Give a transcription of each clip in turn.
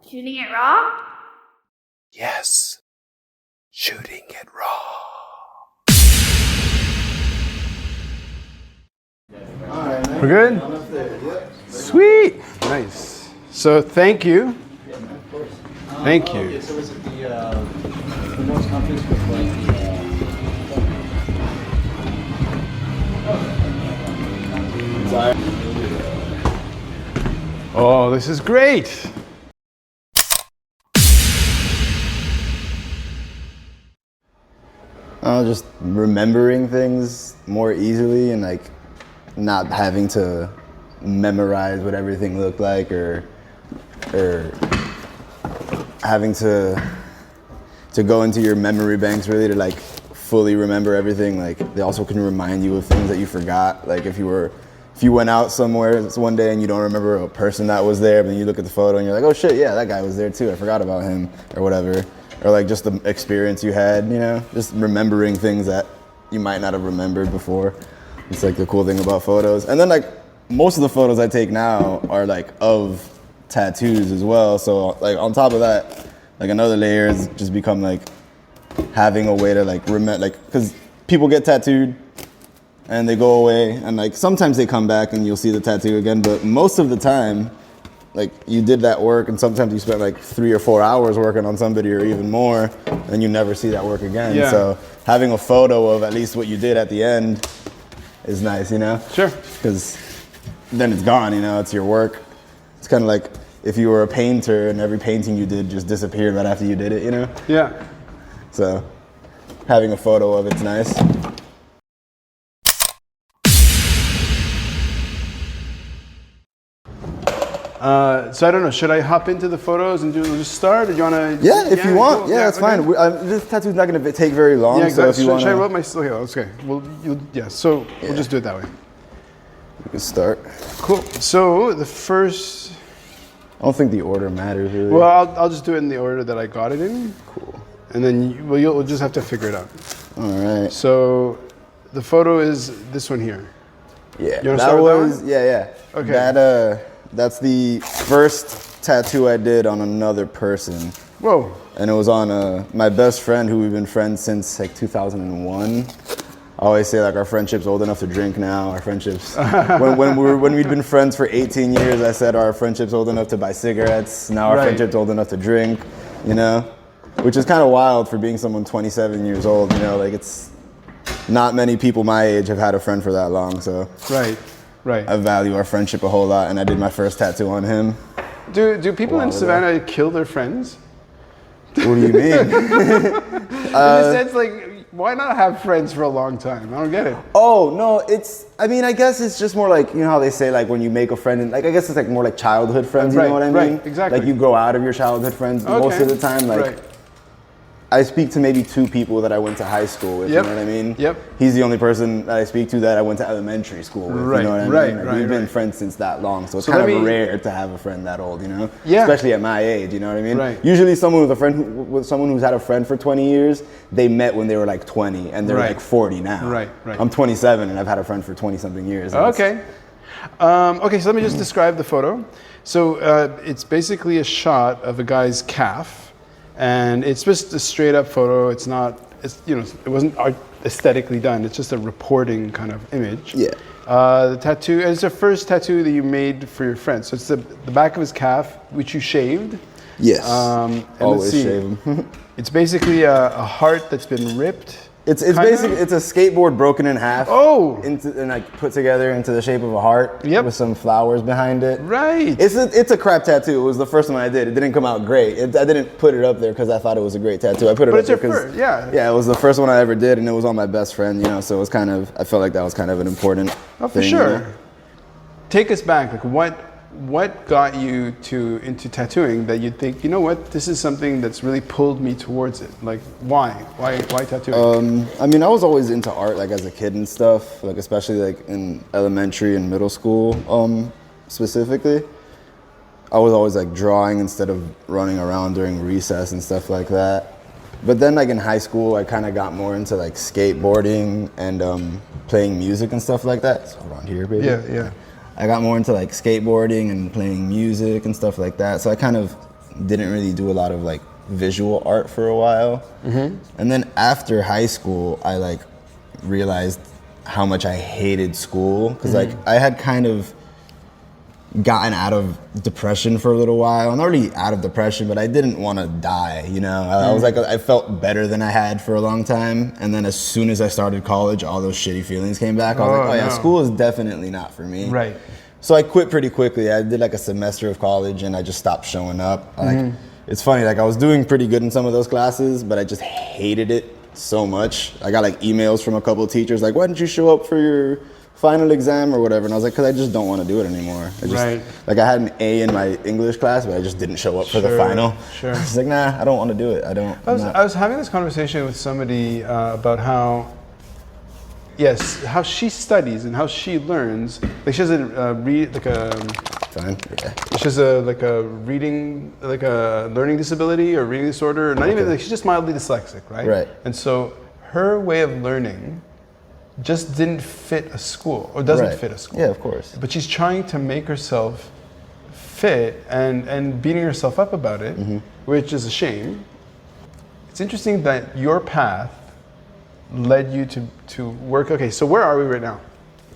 Shooting it raw? Yes. Shooting it raw. We're good? Sweet. Nice. So thank you. Thank you. So is it the most conference with like Oh, this is great. Just remembering things more easily and like not having to memorize what everything looked like or having to go into your memory banks really to like fully remember everything. Like they also can remind you of things that you forgot. Like if you went out somewhere one day and you don't remember a person that was there, but then you look at the photo and you're like, oh shit, yeah, that guy was there too. I forgot about him or whatever. Or like just the experience you had, you know, just remembering things that you might not have remembered before. It's like the cool thing about photos. And then like most of the photos I take now are like of tattoos as well. So like on top of that, like another layer has just become like having a way to like remember, like, cause people get tattooed and they go away and like sometimes they come back and you'll see the tattoo again, but most of the time, like you did that work and sometimes you spent like 3 or 4 hours working on somebody or even more and you never see that work again. Yeah. So having a photo of at least what you did at the end is nice, you know? Sure. Because then it's gone, you know, it's your work. It's kind of like if you were a painter and every painting you did just disappeared right after you did it, you know? Yeah. So having a photo of it's nice. So I don't know, should I hop into the photos and just start? Or do you want to? Yeah, if you want. Cool. Yeah, that's okay. fine. This tattoo's not going to take very long, Yeah, so if you want should I to... roll my... Okay, well, so we'll just do it that way. You can start. Cool. So the first... I don't think the order matters really. Well, I'll just do it in the order that I got it in. Cool. And then you'll just have to figure it out. All right. So the photo is this one here. Yeah. You want to start with that one? Yeah. Okay. That's the first tattoo I did on another person. Whoa. And it was on my best friend who we've been friends since like 2001. I always say like our friendship's old enough to drink now. Our friendships, when we'd been friends for 18 years, I said our friendship's old enough to buy cigarettes. Now our friendship's old enough to drink, you know? Which is kind of wild for being someone 27 years old, you know? Like it's, not many people my age have had a friend for that long, so. Right. I value our friendship a whole lot, and I did my first tattoo on him. Do people in Savannah kill their friends? What do you mean? In the sense, like, why not have friends for a long time? I don't get it. Oh, no, I guess it's just more like, you know how they say, like, when you make a friend, and like, I guess it's like more like childhood friends, you know what I mean? Right, exactly. Like, you grow out of your childhood friends most of the time, like, I speak to maybe 2 people that I went to high school with, you know what I mean? Yep. He's the only person that I speak to that I went to elementary school with, you know what I mean? Like, we've been friends since that long, so it's kind of rare to have a friend that old, you know? Yeah. Especially at my age, you know what I mean? Right. Usually someone with someone who's had a friend for 20 years, they met when they were like 20 and they're like 40 now. Right. I'm 27 and I've had a friend for 20 something years. Okay. Okay, so let me just describe the photo. So it's basically a shot of a guy's calf. And it's just a straight up photo. It's not, it wasn't aesthetically done. It's just a reporting kind of image. Yeah. The tattoo, it's the first tattoo that you made for your friend. So it's the back of his calf, which you shaved. Yes. And always shave him. It's basically a heart that's been ripped. It's basically a skateboard broken in half. Oh. And like put together into the shape of a heart. Yep. With some flowers behind it. Right. It's a crap tattoo. It was the first one I did. It didn't come out great. I didn't put it up there because I thought it was a great tattoo. I put it up there because yeah, it was the first one I ever did, and it was on my best friend. You know, so it was kind of, I felt like that was kind of an important thing. For sure. You know? Take us back. Like what got you into tattooing that you think, you know what, this is something that's really pulled me towards it? Like why tattooing? I mean, I was always into art, like as a kid and stuff, like especially like in elementary and middle school, specifically. I was always like drawing instead of running around during recess and stuff like that. But then like in high school, I kind of got more into like skateboarding and playing music and stuff like that. So around here, baby. Yeah. I got more into like skateboarding and playing music and stuff like that. So I kind of didn't really do a lot of like visual art for a while. And then after high school, I like realized how much I hated school, because like I had kind of gotten out of depression for a little while. I'm not really out of depression, but I didn't want to die, you know? I was like, I felt better than I had for a long time. And then as soon as I started college, all those shitty feelings came back. I was like, oh yeah, school is definitely not for me. Right. So I quit pretty quickly. I did like a semester of college and I just stopped showing up. Like, it's funny, like I was doing pretty good in some of those classes, but I just hated it so much. I got like emails from a couple of teachers like, why didn't you show up for your final exam or whatever? And I was like, because I just don't want to do it anymore. Like I had an A in my English class, but I just didn't show up for the final. I was like, nah, I don't want to do it. I was having this conversation with somebody about how she studies and how she learns. Like she has she has a reading, like a learning disability or reading disorder. Not even like, she's just mildly dyslexic, right? Right. And so her way of learning just didn't fit a school, or doesn't fit a school. Yeah, of course. But she's trying to make herself fit and beating herself up about it, which is a shame. It's interesting that your path led you to work. Okay, so where are we right now?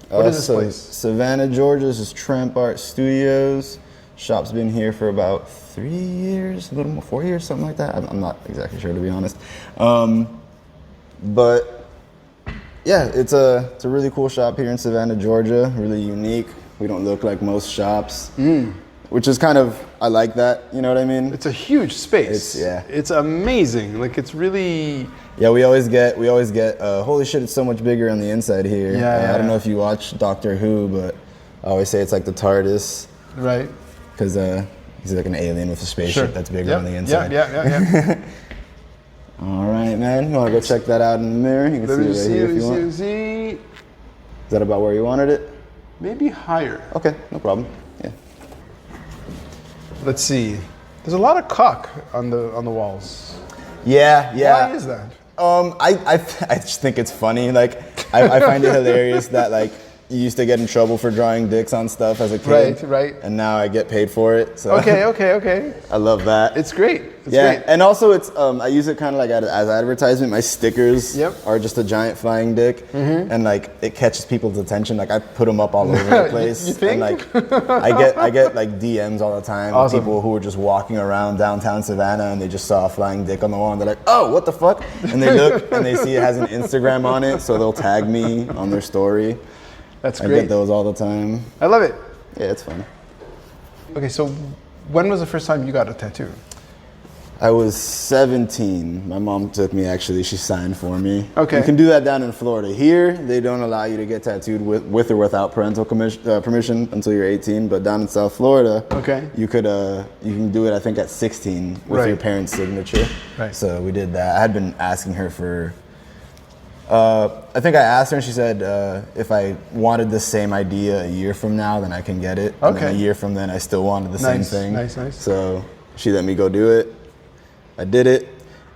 What is this place? Savannah, Georgia. This is Tramp Art Studios. Shop's been here for about 3 years, a little more, 4 years, something like that. I'm not exactly sure, to be honest. But yeah, it's a really cool shop here in Savannah, Georgia. Really unique. We don't look like most shops, which is kind of, I like that. You know what I mean? It's a huge space. It's amazing. Like it's really. Yeah, we always get, holy shit, it's so much bigger on the inside here. I don't know if you watch Doctor Who, but I always say it's like the TARDIS. Right. Because he's like an alien with a spaceship that's bigger on the inside. Yeah. All right, man. You want to go check that out in the mirror? You can see it right here if you want. Is that about where you wanted it? Maybe higher. Okay, no problem. Yeah. Let's see. There's a lot of caulk on the walls. Yeah. Why is that? I just think it's funny. Like, I find it hilarious that like you used to get in trouble for drawing dicks on stuff as a kid. Right. And now I get paid for it. So Okay. I love that. It's great. And also it's I use it kind of like as advertisement. My stickers are just a giant flying dick, and like it catches people's attention. Like I put them up all over the place. You think? And like I get like DMs all the time. Awesome. People who are just walking around downtown Savannah and they just saw a flying dick on the wall and they're like, oh, what the fuck? And they look and they see it has an Instagram on it, so they'll tag me on their story. That's great. I get those all the time. I love it. Yeah, it's fun. Okay, so when was the first time you got a tattoo? I was 17. My mom took me, actually. She signed for me. Okay. You can do that down in Florida. Here, they don't allow you to get tattooed with or without parental permission until you're 18. But down in South Florida, you can do it, I think, at 16 with your parents' signature. Right. So we did that. I had been asking her for... I think I asked her and she said if I wanted the same idea a year from now, then I can get it. And then a year from then, I still wanted the same thing. Nice. So she let me go do it. I did it.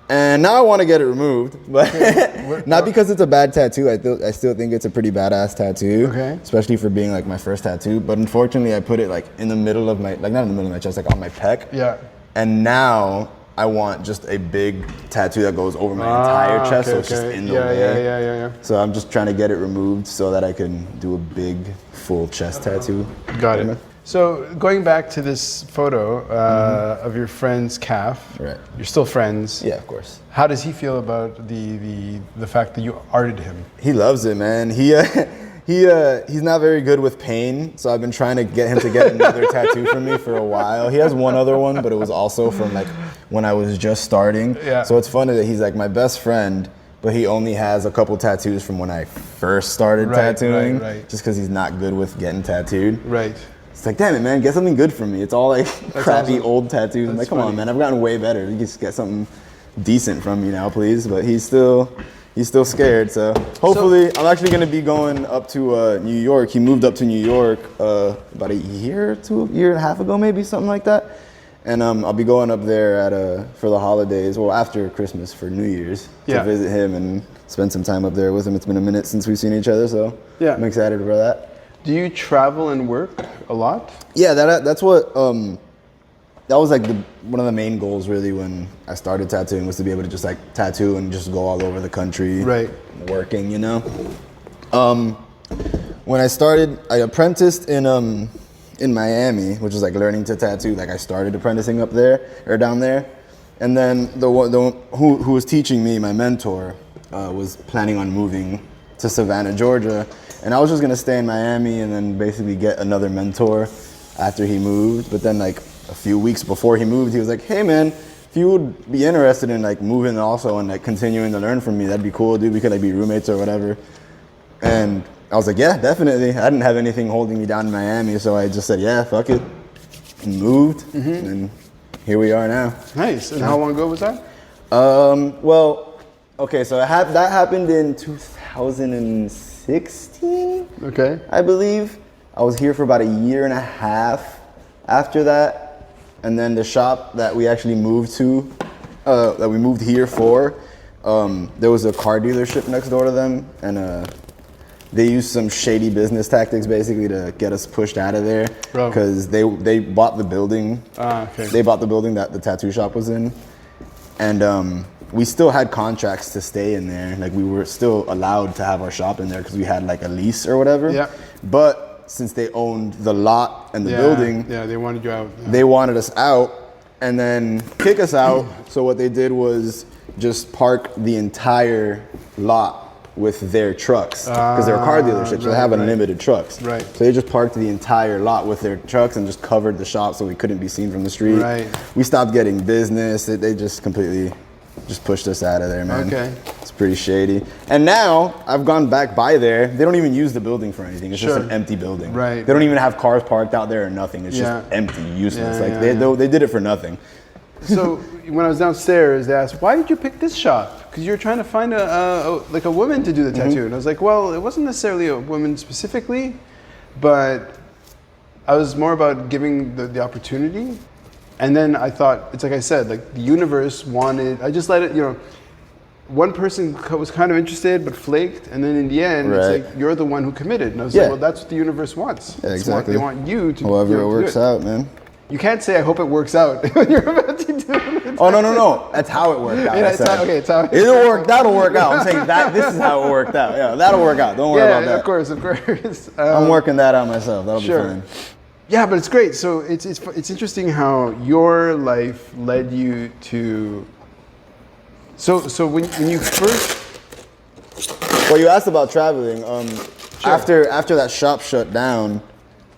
And now I want to get it removed. But not because it's a bad tattoo. I still think it's a pretty badass tattoo. Especially for being like my first tattoo. But unfortunately, I put it like in the middle of my, like not in the middle of my chest, like on my pec. Yeah. And now I want just a big tattoo that goes over my entire chest, so it's just in the way. Yeah. So I'm just trying to get it removed so that I can do a big, full chest tattoo. Got it. So going back to this photo of your friend's calf, you're still friends. Yeah, of course. How does he feel about the fact that you arted him? He loves it, man. He's not very good with pain, so I've been trying to get him to get another tattoo from me for a while. He has one other one, but it was also from like when I was just starting. Yeah. So it's funny that he's like my best friend, but he only has a couple tattoos from when I first started tattooing, just because he's not good with getting tattooed. Right. It's like, damn it, man, get something good from me. It's all like crappy old tattoos. I'm like, come on, man, I've gotten way better. You just get something decent from me now, please. But he's still scared, so hopefully I'm actually gonna be going up to New York. He moved up to New York about a year and a half ago, maybe, something like that. And I'll be going up there for the holidays, well, after Christmas for New Year's to visit him and spend some time up there with him. It's been a minute since we've seen each other, so I'm excited for that. Do you travel and work a lot? Yeah, that's what that was like one of the main goals really when I started tattooing, was to be able to just like tattoo and just go all over the country, Right. working, you know. When I started, I apprenticed in Miami, which is like learning to tattoo. Like I started apprenticing up there or down there, and then the one who was teaching me, my mentor, was planning on moving to Savannah, Georgia, and I was just gonna stay in Miami and then basically get another mentor after he moved. But then like a few weeks before he moved, he was like, "Hey man, if you would be interested in like moving also and like continuing to learn from me, that'd be cool, dude. We could like be roommates or whatever." And I was like, "Yeah, definitely." I didn't have anything holding me down in Miami, so I just said, "Yeah, fuck it," and moved, and here we are now. Nice. And how long ago was that? Well, okay, so that happened in 2016. Okay. I believe. I was here for about a year and a half after that. And then the shop that we actually moved to, that we moved here for, there was a car dealership next door to them. And they used some shady business tactics basically to get us pushed out of there. Because they bought the building. Okay. They bought the building that the tattoo shop was in. And we still had contracts to stay in there. Like we were still allowed to have our shop in there because we had like a lease or whatever. Yeah. But since they owned the lot and the building, they wanted you out. Yeah. they wanted us out and then kick us out. So what they did was just park the entire lot with their trucks because they're a car dealership, so they have unlimited trucks. Right. So they just parked the entire lot with their trucks and just covered the shop so we couldn't be seen from the street. Right. We stopped getting business. They just completely just pushed us out of there, man. Okay. It's pretty shady. And now I've gone back by there. They don't even use the building for anything. It's just an empty building. Right. They don't even have cars parked out there or nothing. It's just empty, useless. They did it for nothing. So when I was downstairs, they asked, "Why did you pick this shop? Because you were trying to find a woman to do the tattoo." And I was like, "Well, it wasn't necessarily a woman specifically, but I was more about giving the opportunity." And then I thought, it's like I said, like the universe wanted. I just let it, one person was kind of interested but flaked, and then in the end, it's like you're the one who committed. And I was like, well, that's what the universe wants. Yeah, exactly. They want you to. However it works out, man. You can't say, "I hope it works out" when you're about to do it. Oh, no. That's how it worked out. It's how that'll work out. I'm saying this is how it worked out. Yeah, that'll work out. Don't worry about that. Of course. I'm working that out myself. That'll be fine. Yeah, but it's great. So it's interesting how your life led you to. So when you first. Well, you asked about traveling. After that shop shut down,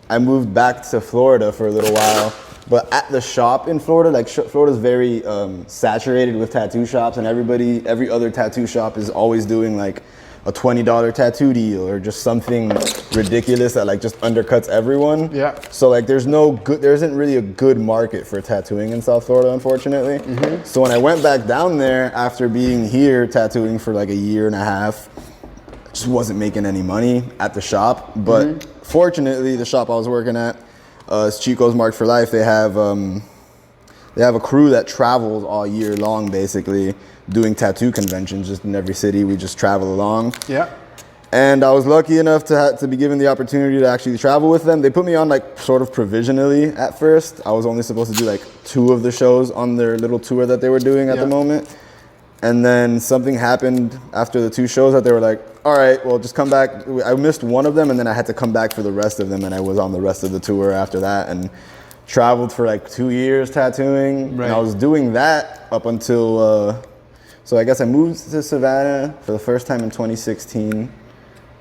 I moved back to Florida for a little while. But at the shop in Florida, like Florida's very saturated with tattoo shops, and every other tattoo shop is always doing like a $20 tattoo deal or just something ridiculous that like just undercuts everyone. Yeah. So like there isn't really a good market for tattooing in South Florida, unfortunately. So when I went back down there after being here tattooing for like a year and a half, I just wasn't making any money at the shop. But fortunately, the shop I was working at, it's Chico's Marked for Life. They have a crew that travels all year long, basically, doing tattoo conventions just in every city. We just travel along. Yeah. And I was lucky enough to be given the opportunity to actually travel with them. They put me on like sort of provisionally at first. I was only supposed to do like 2 of the shows on their little tour that they were doing at the moment. And then something happened after the 2 shows that they were like, "All right, well, just come back." I missed one of them, and then I had to come back for the rest of them, and I was on the rest of the tour after that and traveled for like 2 years tattooing. Right. And I was doing that up until, so I guess I moved to Savannah for the first time in 2016.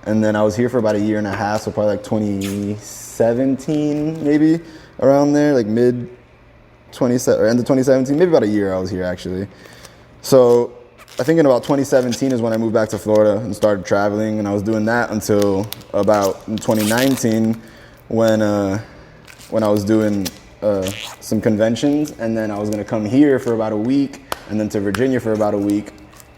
And then I was here for about a year and a half, so probably like 2017, maybe around there, like mid 2017 or end of 2017, maybe about a year I was here actually. So I think in about 2017 is when I moved back to Florida and started traveling, and I was doing that until about in 2019 when I was doing some conventions, and then I was gonna come here for about a week, and then to Virginia for about a week,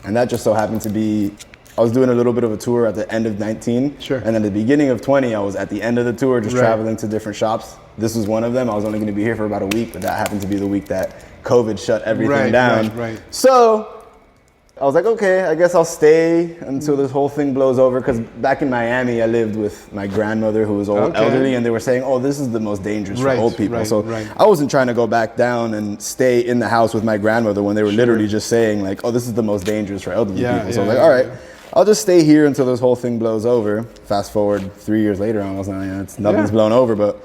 and that just so happened to be. I was doing a little bit of a tour at the end of 19. Sure. And then at the beginning of 20, I was at the end of the tour just traveling to different shops. This was one of them. I was only going to be here for about a week, but that happened to be the week that COVID shut everything down. Right. So I was like, okay, I guess I'll stay until this whole thing blows over. Because back in Miami, I lived with my grandmother who was elderly, and they were saying, oh, this is the most dangerous for old people. So I wasn't trying to go back down and stay in the house with my grandmother when they were literally just saying like, oh, this is the most dangerous for elderly people. So I was like, all right, I'll just stay here until this whole thing blows over. Fast forward 3 years later, I was like, nothing's blown over, but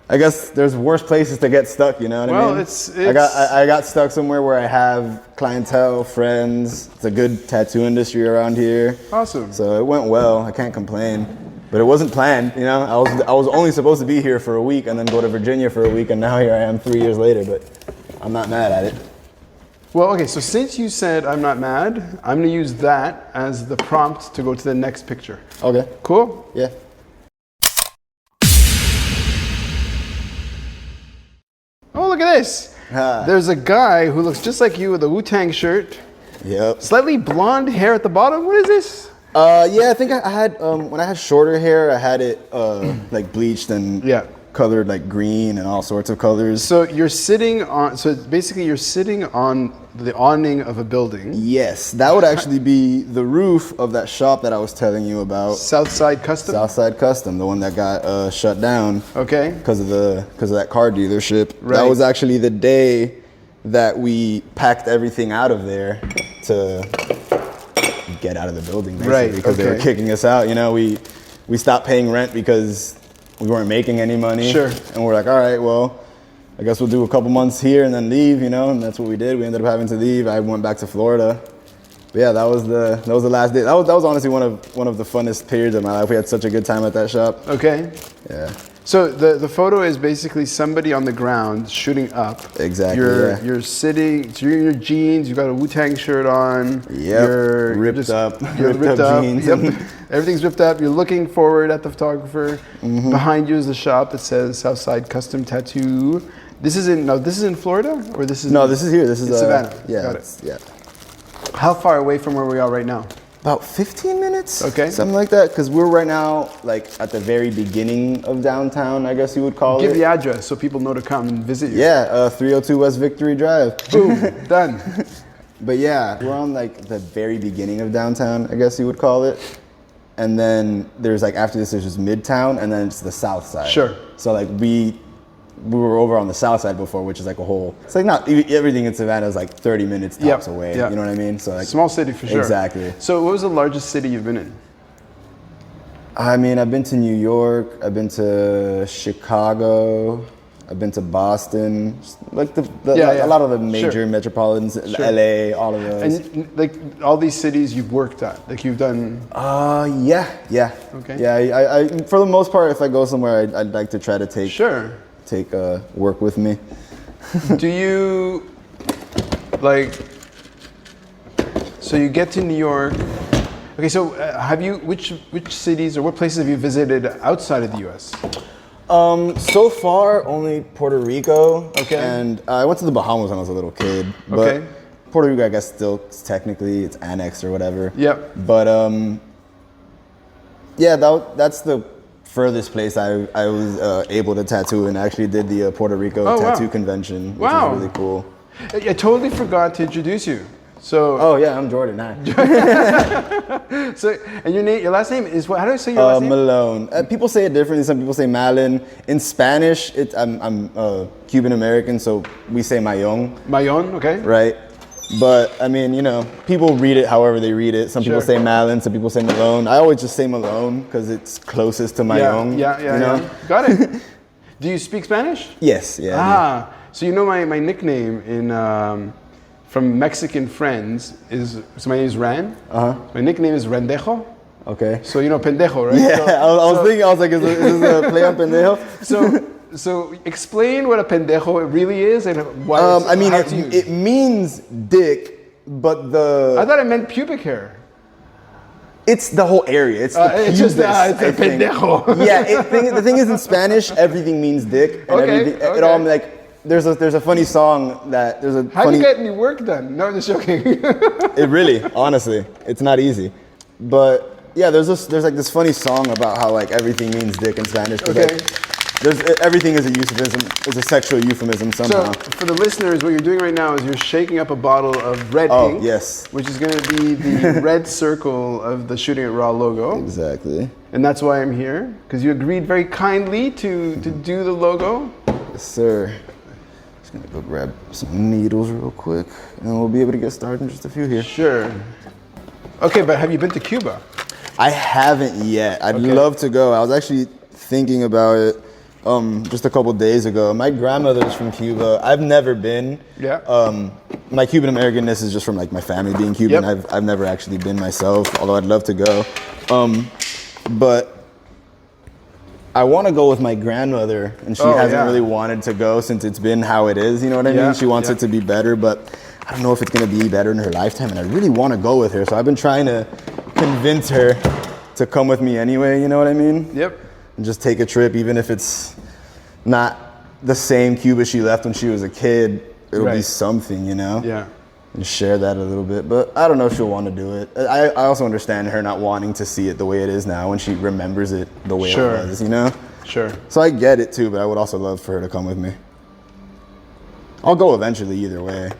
I guess there's worse places to get stuck, you know what I mean? It's I got stuck somewhere where I have clientele, friends. It's a good tattoo industry around here. Awesome. So it went well. I can't complain. But it wasn't planned, you know? I was only supposed to be here for a week and then go to Virginia for a week, and now here I am 3 years later, but I'm not mad at it. Well, okay, so since you said I'm not mad, I'm gonna use that as the prompt to go to the next picture. Okay. Cool? Yeah. Oh, look at this. There's a guy who looks just like you with a Wu-Tang shirt. Yep. Slightly blonde hair at the bottom. What is this? Yeah, I think I had, when I had shorter hair, I had it like bleached and colored like green and all sorts of colors. So you're sitting on, so basically you're sitting on the awning of a building. Yes, that would actually be the roof of that shop that I was telling you about. Southside Custom? Southside Custom, the one that got shut down. Okay. Because of that car dealership. Right. That was actually the day that we packed everything out of there to get out of the building, basically, right, because they were kicking us out. You know, we stopped paying rent because we weren't making any money. Sure. And we're like, all right, well, I guess we'll do a couple months here and then leave, you know, and that's what we did. We ended up having to leave. I went back to Florida. But yeah, that was the last day. That was honestly one of the funnest periods of my life. We had such a good time at that shop. Okay. Yeah. So the photo is basically somebody on the ground shooting up. Exactly. You're sitting. So you're in your jeans. You got a Wu-Tang shirt on. Yep. You're ripped up. You're ripped up. Jeans. Yep. Everything's ripped up. You're looking forward at the photographer. Mm-hmm. Behind you is the shop that says Southside Custom Tattoo. This is in Florida, or this is this is here. This is Savannah. Yeah. Got it. Yeah. How far away from where we are right now? About 15 minutes. Okay. Something like that, because we're right now like at the very beginning of downtown, I guess you would call it. Give the address so people know to come and visit you. Yeah, 302 West Victory Drive. Boom, done. But yeah, we're on like the very beginning of downtown, I guess you would call it. And then there's like, after this, there's just Midtown, and then it's the South Side. Sure. So like we were over on the South Side before, which is like a whole, it's like not, everything in Savannah is like 30 minutes tops away. Yep. You know what I mean? So like, small city for sure. Exactly. So what was the largest city you've been in? I mean, I've been to New York, I've been to Chicago, I've been to Boston, like a lot of the major metropolitans, LA, all of those. And like all these cities you've worked at, like you've done. Yeah. Okay. Yeah, I for the most part, if I go somewhere, I'd like to try to take work with me. Do you like? So you get to New York. Okay, so have you which cities or what places have you visited outside of the U.S.? So far, only Puerto Rico. Okay. And I went to the Bahamas when I was a little kid. But okay. Puerto Rico, I guess, still technically it's annexed or whatever. Yep. But yeah, that's the furthest place I was able to tattoo, and I actually did the Puerto Rico tattoo convention, which was really cool. I totally forgot to introduce you. So. Oh yeah, I'm Jordan. Hi. So, and your last name is what? How do I say your last name? Malone. People say it differently. Some people say Mallon. In Spanish, I'm Cuban American, so we say Mayon. Mayon, okay. Right. But I mean, you know, people read it however they read it. Some people say Mallon, some people say Malone. I always just say Malone because it's closest to Mayon. Yeah. Got it. Do you speak Spanish? Yes. Yeah. So you know my nickname in. From Mexican friends so my name is Ran. My nickname is Rendejo. Okay. So you know pendejo, right? Yeah, I was thinking, I was like, is this a play on pendejo? So explain what a pendejo really is and why. I mean, it means dick, but I thought it meant pubic hair. It's the whole area. It's the pubis, it's a pendejo. Yeah. The thing is, in Spanish, everything means dick, and everything. It all like. There's a funny song that How do you get any work done? No, I'm just joking. It really, honestly, it's not easy. But yeah, there's like this funny song about how like everything means dick in Spanish. Okay. Like, everything is a euphemism, is a sexual euphemism somehow. So for the listeners, what you're doing right now is you're shaking up a bottle of red ink. Yes. Which is going to be the red circle of the Shooting It Raw logo. Exactly. And that's why I'm here, because you agreed very kindly to do the logo. Yes, sir. Just gonna go grab some needles real quick, and we'll be able to get started in just a few here. Sure. Okay, but have you been to Cuba? I haven't yet. I'd love to go. I was actually thinking about it just a couple days ago. My grandmother's from Cuba. I've never been. Yeah. My Cuban Americanness is just from like my family being Cuban. Yep. I've never actually been myself, although I'd love to go. But I want to go with my grandmother, and she hasn't really wanted to go since it's been how it is. You know what I mean? She wants it to be better, but I don't know if it's going to be better in her lifetime, and I really want to go with her. So I've been trying to convince her to come with me anyway. You know what I mean? Yep. And just take a trip, even if it's not the same Cuba she left when she was a kid. It'll be something, you know? Yeah. And share that a little bit, but I don't know if she'll want to do it. I also understand her not wanting to see it the way it is now when she remembers it the way it was, you know? Sure. So I get it too, but I would also love for her to come with me. I'll go eventually either way.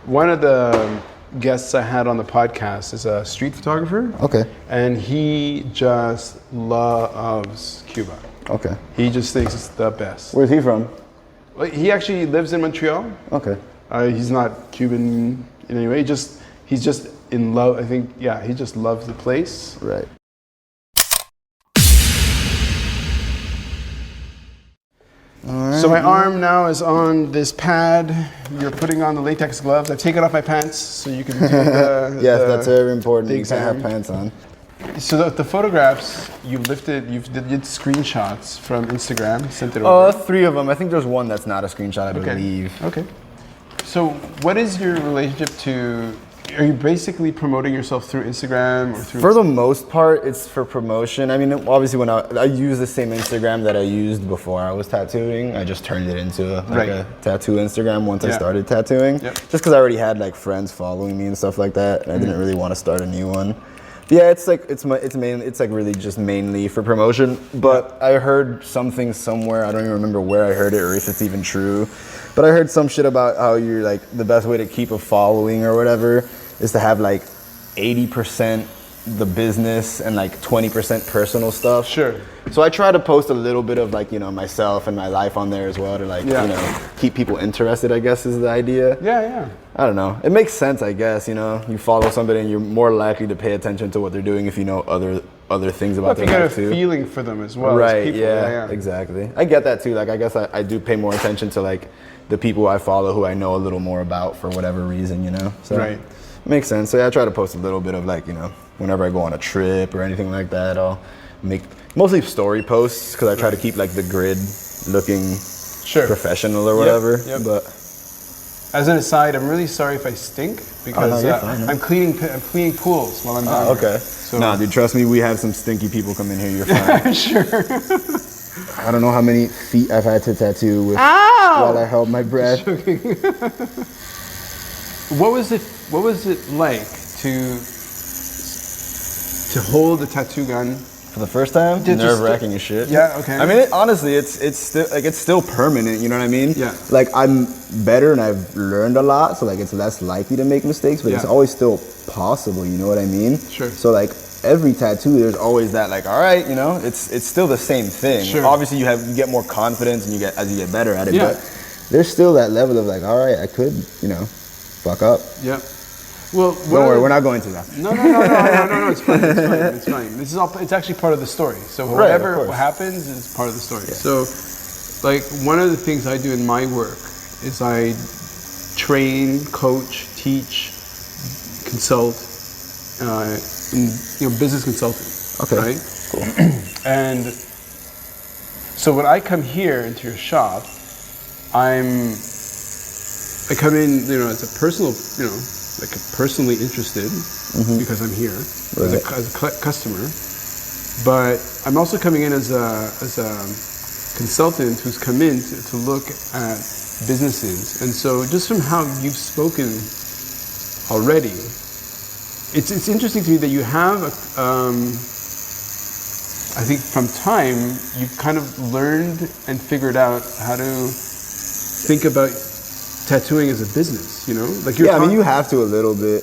One of the guests I had on the podcast is a street photographer. Okay. And he just loves Cuba. Okay. He just thinks it's the best. Where's he from? Well, he actually lives in Montreal. Okay. He's not Cuban in any way. He's just in love. I think, he just loves the place. Right. So my arm now is on this pad. You're putting on the latex gloves. I've taken off my pants so you can do the Yes, that's very important. the You can't have exam. pants on. So the photographs you did screenshots from Instagram, sent it over. 3 of them. I think there's one that's not a screenshot, I believe. Okay. So what is your relationship to? Are you basically promoting yourself through Instagram or through? For the most part, it's for promotion. I mean, obviously, when I use the same Instagram that I used before I was tattooing, I just turned it into a tattoo Instagram once I started tattooing. Yep. Just because I already had like friends following me and stuff like that, and I didn't really want to start a new one. Yeah, it's really just mainly for promotion. But I heard something somewhere. I don't even remember where I heard it or if it's even true. But I heard some shit about how you're like the best way to keep a following or whatever is to have like 80% the business and like 20% personal stuff. Sure. So I try to post a little bit of like, you know, myself and my life on there as well to like, you know, keep people interested, I guess is the idea. Yeah. I don't know. It makes sense, I guess, you know. You follow somebody and you're more likely to pay attention to what they're doing if you know other things about their life too. You get a feeling for them as well. Right, as people. yeah, exactly. I get that too. Like, I guess I do pay more attention to like the people I follow who I know a little more about for whatever reason, you know? So right. Makes sense. So yeah, I try to post a little bit of like, you know, whenever I go on a trip or anything like that, I'll make mostly story posts because I try to keep like the grid looking professional or whatever. Yep. But as an aside, I'm really sorry if I stink because I'm cleaning pools while I'm down here. Okay. So nah, dude, trust me, we have some stinky people come in here. You're fine. Sure. I don't know how many feet I've had to tattoo with while I held my breath. What was it like to hold a tattoo gun For the first time? Nerve-wracking as shit. Yeah, okay. I mean, honestly, it's still permanent, you know what I mean? Yeah. Like, I'm better and I've learned a lot, so like it's less likely to make mistakes, but it's always still possible, you know what I mean? Sure. So like every tattoo, there's always that like, all right, you know, it's still the same thing. Sure. Obviously you get more confidence and as you get better at it, Yeah. but there's still that level of like, all right, I could, you know, fuck up. Yeah. Well, Don't worry, we're not going to that. No, it's fine. It's fine. This is all. It's actually part of the story. So whatever happens is part of the story. Yeah. So, like one of the things I do in my work is I train, coach, teach, consult, in business consulting. Okay. Right. Cool. And so when I come here into your shop, I come in, as a personal, like personally interested because I'm here as a customer, but I'm also coming in as a consultant who's come in to look at businesses. And so just from how you've spoken already, it's interesting to me that you have I think from time, you've kind of learned and figured out how to think about tattooing as a business, you know? Like Yeah, I mean, you have to a little bit.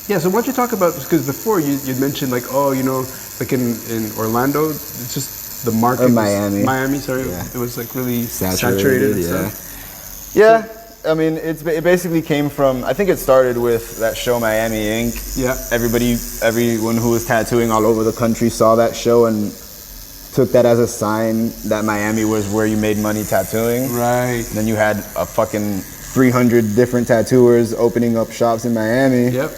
Yeah, so why don't you talk about, because before you'd mentioned like, oh, you know, like in Orlando, it's just the market. Or Miami. Miami, sorry. Yeah. It was like really saturated and yeah. stuff. Yeah, I mean, it basically came from, I think it started with that show Miami Ink. Yeah. Everyone who was tattooing all over the country saw that show and took that as a sign that Miami was where you made money tattooing. Right. And then you had a fucking 300 different tattooers opening up shops in Miami. Yep.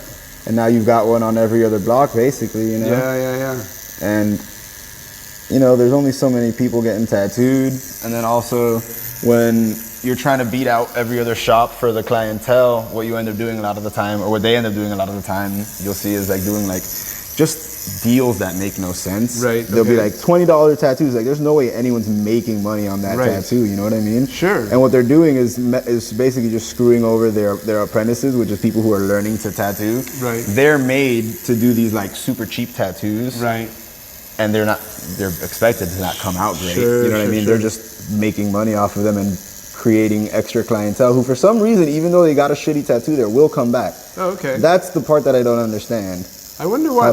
And now you've got one on every other block, basically, you know? Yeah. And, you know, there's only so many people getting tattooed. And then also, when you're trying to beat out every other shop for the clientele, what you end up doing a lot of the time, or what they end up doing a lot of the time, you'll see is like doing like just deals that make no sense. Right. They'll be like $20 tattoos. Like, there's no way anyone's making money on that Right. tattoo. You know what I mean? Sure. And what they're doing is basically just screwing over their apprentices, which is people who are learning to tattoo. Right. They're made to do these like super cheap tattoos. Right. And they're expected to not come out great. Sure, You know what I mean? sure. They're just making money off of them and creating extra clientele who, for some reason, even though they got a shitty tattoo there, will come back. Oh, okay. That's the part that I don't understand. I wonder why.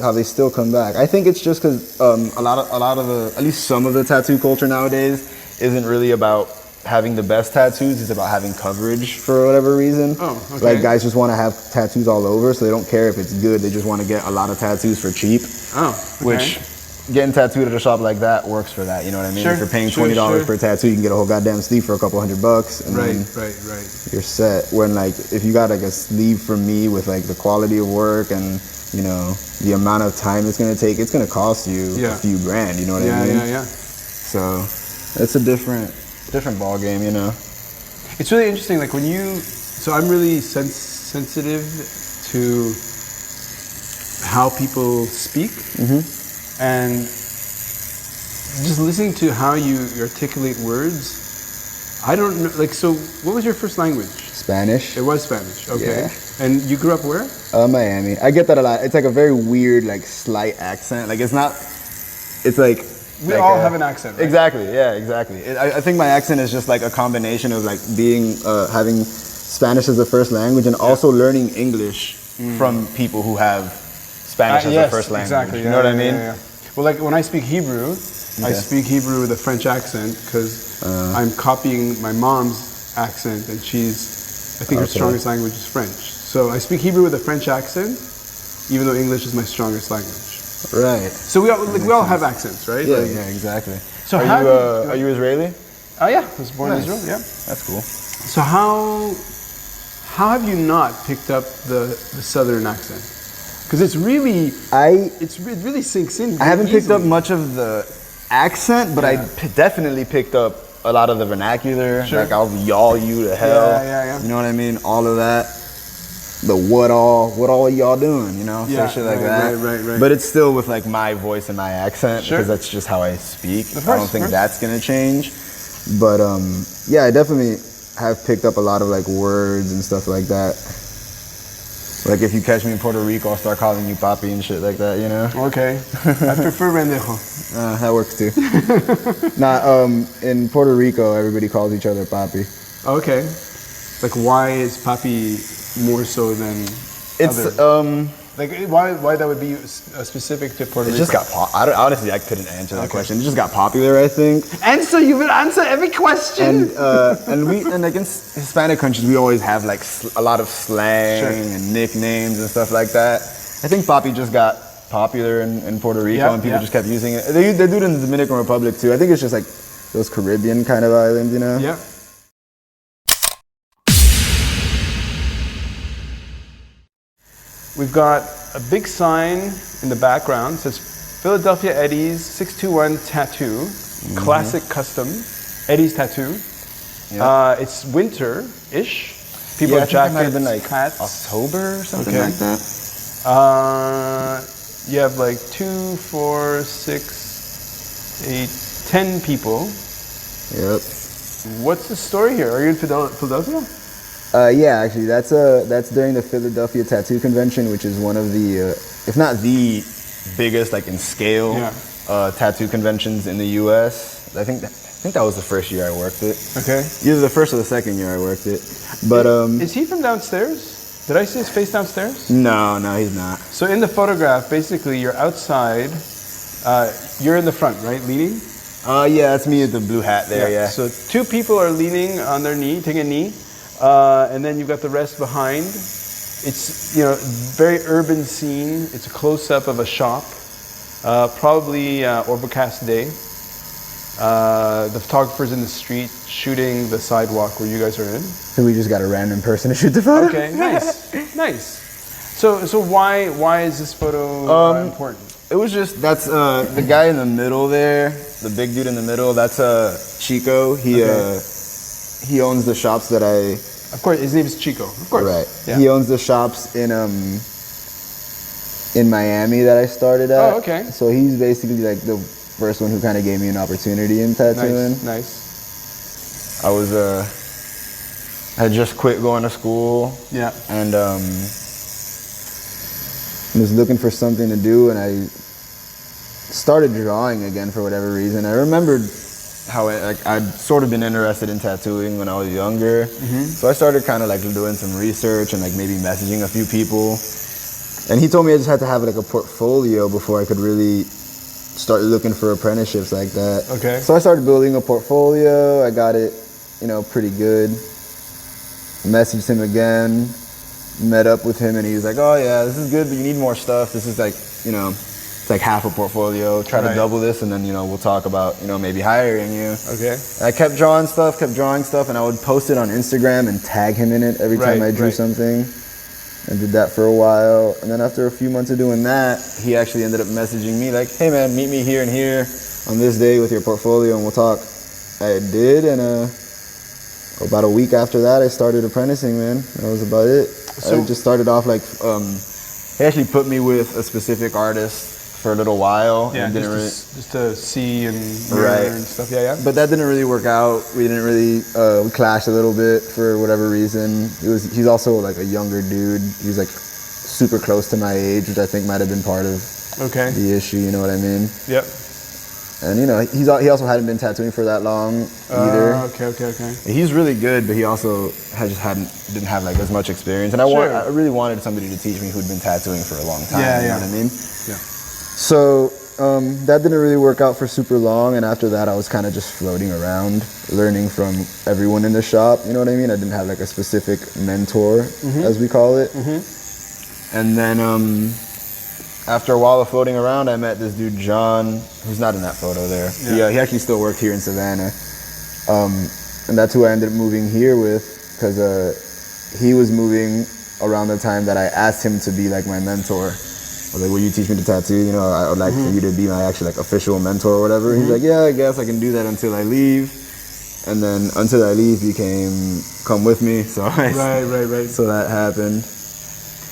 How they still come back. I think it's just because a lot of the, at least some of the tattoo culture nowadays isn't really about having the best tattoos. It's about having coverage for whatever reason. Oh, okay. Like, guys just want to have tattoos all over, so they don't care if it's good. They just want to get a lot of tattoos for cheap. Oh, okay. Which, getting tattooed at a shop like that works for that. You know what I mean? Sure, If you're paying sure, $20 sure. per tattoo, you can get a whole goddamn sleeve for a couple $100. And then Right. you're set. When, like, if you got like a sleeve from me with like the quality of work and, you know, the amount of time it's gonna take, it's gonna cost you a few grand. You know what I mean? Yeah. So it's a different ball game, you know. It's really interesting. Like when you, so I'm really sensitive to how people speak, and just listening to how you articulate words. I don't know. Like, so what was your first language? Spanish. It was Spanish. Okay. Yeah. And you grew up where? Miami. I get that a lot. It's like a very weird, like, slight accent. Like, it's not. It's like. We like all have an accent, right? Exactly. Yeah. Exactly. I think my accent is just like a combination of like being having Spanish as a first language and also learning English from people who have Spanish as Yes, a first language. Exactly. You know what I mean? Yeah. Well, like when I speak Hebrew, I speak Hebrew with a French accent because I'm copying my mom's accent, and she's, I think her strongest language is French. So I speak Hebrew with a French accent, even though English is my strongest language. Right. So we all have accents, right? Yeah. Like, Yeah. Exactly. So are how you do you- are you Israeli? Oh yeah, I was born in Nice. Israel. Yeah. That's cool. So how have you not picked up the southern accent? Because it's really it really sinks in. I haven't picked up easily. much of the accent, but I definitely picked up a lot of the vernacular. Sure. Like, I'll y'all you to hell. Yeah. You know what I mean? All of that. The what all y'all doing? You know, Yeah, shit like right, that. right. But it's still with like my voice and my accent Sure. because that's just how I speak. Of I course, don't think of course. that's gonna change. But yeah, I definitely have picked up a lot of like words and stuff like that. Like, if you catch me in Puerto Rico, I'll start calling you papi and shit like that, you know? Okay. I prefer pendejo. That works too. In Puerto Rico, everybody calls each other papi. Okay. Like, why is papi more so than It's other? Like, why that would be specific to Puerto it Rico? just got honestly, I couldn't answer that question. It just got popular, I think. Answer, you will answer every question. And like in Hispanic countries, we always have like a lot of slang Sure. and nicknames and stuff like that. I think papi just got popular in Puerto Rico, Yeah, and people yeah. just kept using it. They do it in the Dominican Republic too. I think it's just like those Caribbean kind of islands, you know? Yeah. We've got a big sign in the background. It says Philadelphia Eddie's 621 Tattoo, Classic Custom, Eddie's Tattoo. Yeah. It's winter-ish. People I have think that jackets, might have been like hats. October or something Okay. like that. You have like 2, 4, 6, 8, 10 people. Yep. What's the story here? Are you in Philadelphia? Yeah, actually, that's during the Philadelphia Tattoo Convention, which is one of the, if not the biggest, like in scale, Yeah. tattoo conventions in the U.S. I think that was the first year I worked it. Okay. Either the first or the second year I worked it. But Is he from downstairs? Did I see his face downstairs? no, he's not. So in the photograph, basically you're outside. You're in the front, right, leaning? Yeah, that's me with the blue hat there. Yeah. So two people are leaning on their knee, taking a knee, and then you've got the rest behind. It's very urban scene. It's a close-up of a shop, probably overcast day. The photographer's in the street shooting the sidewalk where you guys are in. So we just got a random person to shoot the photo. Okay, nice. So why is this photo important? It was just that's the guy in the middle there, the big dude in the middle. That's Chico. He owns the shops that I. Of course, his name is Chico. Of course, Right. Yeah. He owns the shops in Miami that I started at. Oh, okay. So he's basically like the first one who kind of gave me an opportunity in tattooing. Nice. I was I had just quit going to school. Yeah. And was looking for something to do, and I started drawing again for whatever reason. I remembered how I'd sort of been interested in tattooing when I was younger. So I started kind of like doing some research and like maybe messaging a few people. And he told me I just had to have like a portfolio before I could really start looking for apprenticeships like that. Okay. So I started building a portfolio. I got it, pretty good. Messaged him again, met up with him, and he was like, "Oh yeah, this is good, but you need more stuff. This is like, it's like half a portfolio. Try to double this, and then we'll talk about maybe hiring you." Okay. I kept drawing stuff, and I would post it on Instagram and tag him in it every time I drew something. I did that for a while, and then after a few months of doing that, he actually ended up messaging me like, "Hey man, meet me here and here on this day with your portfolio, and we'll talk." I did, and about a week after that, I started apprenticing, man. That was about it. So, I just started off like, he actually put me with a specific artist for a little while. Yeah, and just to see and learn and stuff. Yeah. But that didn't really work out. We didn't really, we clashed a little bit for whatever reason. He's also like a younger dude. He's like super close to my age, which I think might have been part of the issue, you know what I mean? Yep. And he also hadn't been tattooing for that long either. Okay. He's really good, but he also didn't have like as much experience. And I really wanted somebody to teach me who'd been tattooing for a long time. You know what I mean? Yeah. So that didn't really work out for super long. And after that, I was kind of just floating around, learning from everyone in the shop. You know what I mean? I didn't have like a specific mentor, as we call it. And then after a while of floating around, I met this dude, John, who's not in that photo there. Yeah. He actually still worked here in Savannah. And that's who I ended up moving here with, because he was moving around the time that I asked him to be like my mentor. I was like, "Will you teach me to tattoo? I would like for you to be my actually like official mentor or whatever." He's like, "Yeah, I guess I can do that until I leave." And then until I leave became "come with me." So Right. So that happened.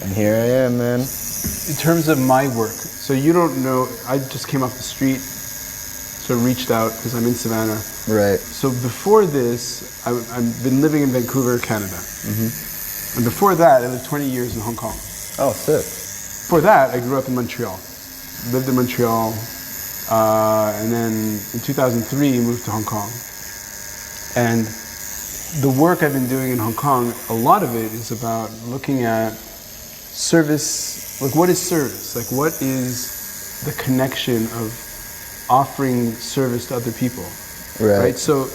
And here I am, man. In terms of my work, so you don't know, I just came off the street, so reached out because I'm in Savannah. Right. So before this, I've been living in Vancouver, Canada. And before that, I lived 20 years in Hong Kong. Oh, sick. Before that, I grew up in Montreal. Lived in Montreal, and then in 2003, moved to Hong Kong. And the work I've been doing in Hong Kong, a lot of it is about looking at service. Like, what is service? Like, what is the connection of offering service to other people? Right? So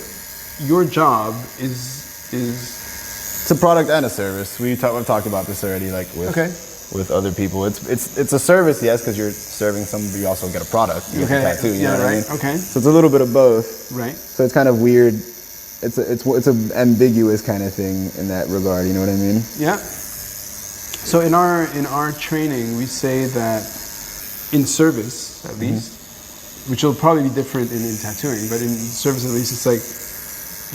your job is it's a product and a service. We've talked about this already, like with other people. It's a service, yes, because you're serving someone, but you also get a product. You get a tattoo. You know what I mean? Okay. So it's a little bit of both. Right. So it's kind of weird. It's an ambiguous kind of thing in that regard. You know what I mean? Yeah. So in our training, we say that in service, at least, which will probably be different in tattooing, but in service at least, it's like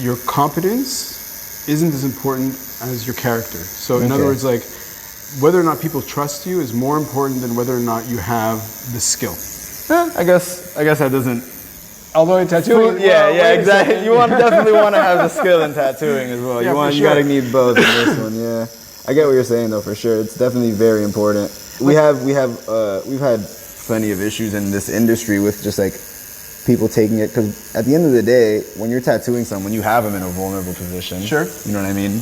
your competence isn't as important as your character. So in other words, like, whether or not people trust you is more important than whether or not you have the skill. I guess that doesn't. Although in tattooing, exactly. You definitely want to have the skill in tattooing as well. Yeah, you gotta need both in this one. Yeah, I get what you're saying though, for sure. It's definitely very important. We've had plenty of issues in this industry with just like people taking it, because at the end of the day, when you're tattooing someone, you have them in a vulnerable position. Sure. You know what I mean?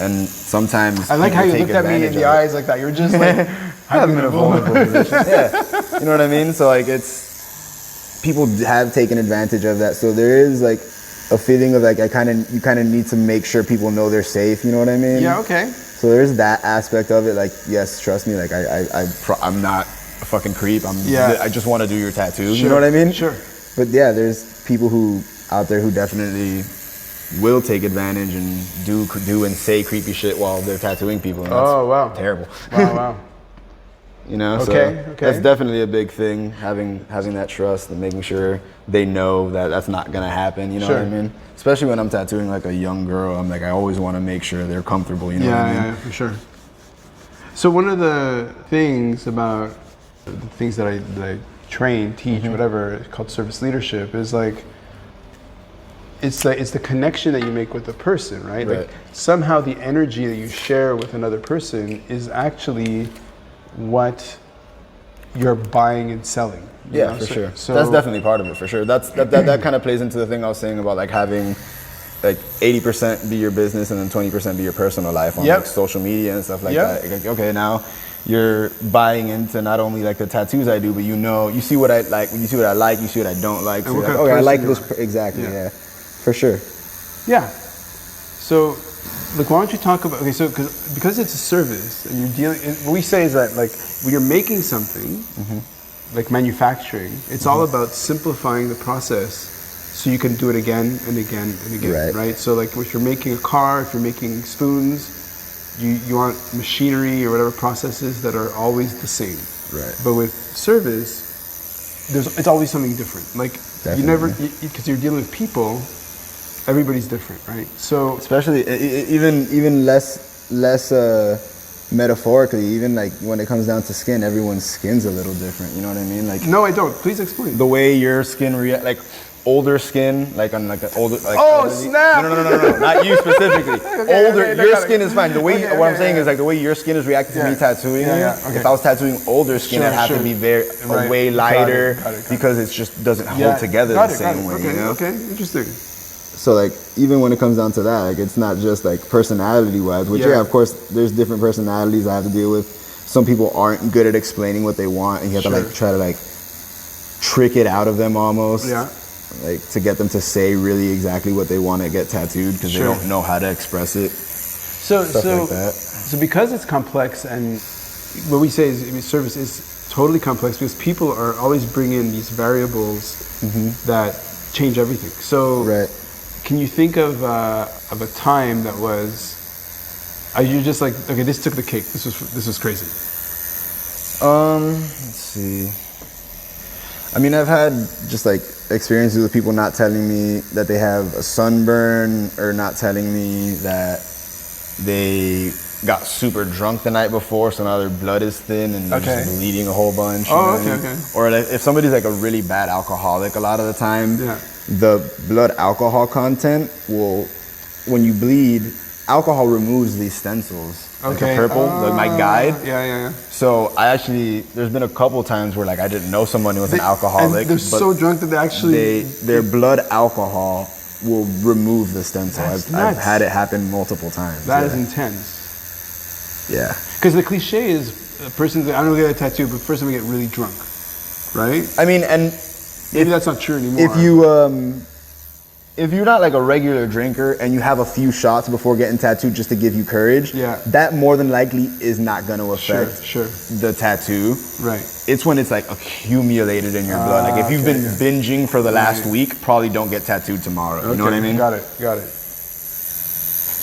And sometimes I like how people you take looked at me in advantage the of it. eyes like that. You were just like, I'm in a vulnerable position. Yeah, you know what I mean. So like, it's people have taken advantage of that. So there is like a feeling of like you kind of need to make sure people know they're safe. You know what I mean? Yeah. Okay. So there's that aspect of it. Like, yes, trust me. Like I'm not a fucking creep. I just want to do your tattoo. Sure. You know what I mean? Sure. But yeah, there's people who out there who definitely will take advantage and do and say creepy shit while they're tattooing people. And that's wow. terrible. Wow. You know, Okay. so that's definitely a big thing, having that trust and making sure they know that that's not gonna happen. You know what I mean? Especially when I'm tattooing like a young girl, I'm like, I always want to make sure they're comfortable. You know what I mean? Yeah, for sure. So one of the things about the things that I train, teach, whatever, called service leadership, is like it's the connection that you make with the person, right? Like somehow the energy that you share with another person is actually what you're buying and selling. Yeah, know? for sure. So That's definitely part of it, for sure. That kind of plays into the thing I was saying about like having like 80% be your business and then 20% be your personal life on like social media and stuff like that. Like, okay, now you're buying into not only like the tattoos I do, but you see what I like, you see what I like, you see what I don't like. So what like, kind of okay, I like person this exactly. Yeah, for sure. Yeah. So, look, why don't you talk about, okay, so because it's a service and you're dealing, what we say is that like when you're making something, like manufacturing, it's all about simplifying the process so you can do it again and again and again, right? So like if you're making a car, if you're making spoons, you want machinery or whatever processes that are always the same. Right. But with service, it's always something different. Like you never, because you're dealing with people, everybody's different, right? So especially even less metaphorically, even like when it comes down to skin, everyone's skin's a little different. You know what I mean? Like no, I don't. Please explain. The way your skin react, like older skin, like on like an older, like oh elderly. snap! No, not you specifically. Your skin is fine. The way what I'm saying is like the way your skin is reacting to me tattooing you. If I was tattooing older skin, it'd have to be way lighter because it just doesn't hold together the same way. Okay, you know? Okay, interesting. So like even when it comes down to that, like it's not just like personality wise, which of course there's different personalities I have to deal with. Some people aren't good at explaining what they want, and you have to like try to like trick it out of them almost. Yeah. Like to get them to say really exactly what they want to get tattooed because they don't know how to express it. So like that. So because it's complex, and what we say is service is totally complex because people are always bringing in these variables that change everything. So can you think of a time that was you're just like, okay, this took the cake. This was crazy. Let's see. I mean, I've had just like experiences with people not telling me that they have a sunburn or not telling me that they got super drunk the night before, so now their blood is thin and they're just bleeding a whole bunch. Okay. Or like if somebody's like a really bad alcoholic, a lot of the time, the blood alcohol content will, when you bleed, alcohol removes these stencils. Like the purple, like my guide. Yeah. So there's been a couple times where like I didn't know someone who was an alcoholic. And they're so drunk that they actually... Their blood alcohol will remove the stencil. I've had it happen multiple times. That is intense. Yeah. Because the cliche is a person, I don't get a tattoo, but first time we get really drunk, right? I mean, and... Maybe that's not true anymore. If you're not like a regular drinker and you have a few shots before getting tattooed just to give you courage, that more than likely is not going to affect the tattoo. Right. It's when it's like accumulated in your blood. Like if you've been binging for the last week, probably don't get tattooed tomorrow. You know what I mean? Got it.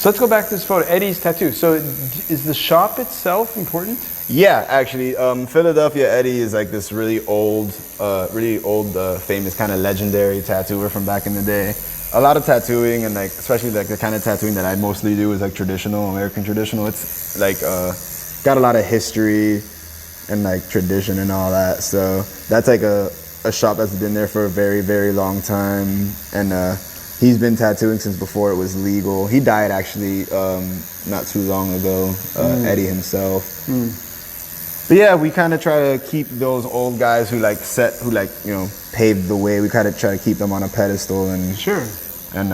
So let's go back to this photo, Eddie's tattoo. So is the shop itself important? Yeah, actually, Philadelphia Eddie is like this really old, famous kind of legendary tattooer from back in the day. A lot of tattooing and like, especially like the kind of tattooing that I mostly do is like traditional, American traditional. It's like, got a lot of history and like tradition and all that. So that's like a shop that's been there for a very, very long time. And he's been tattooing since before it was legal. He died actually not too long ago, Eddie himself. But yeah, we kind of try to keep those old guys who paved the way. We kind of try to keep them on a pedestal and Sure. and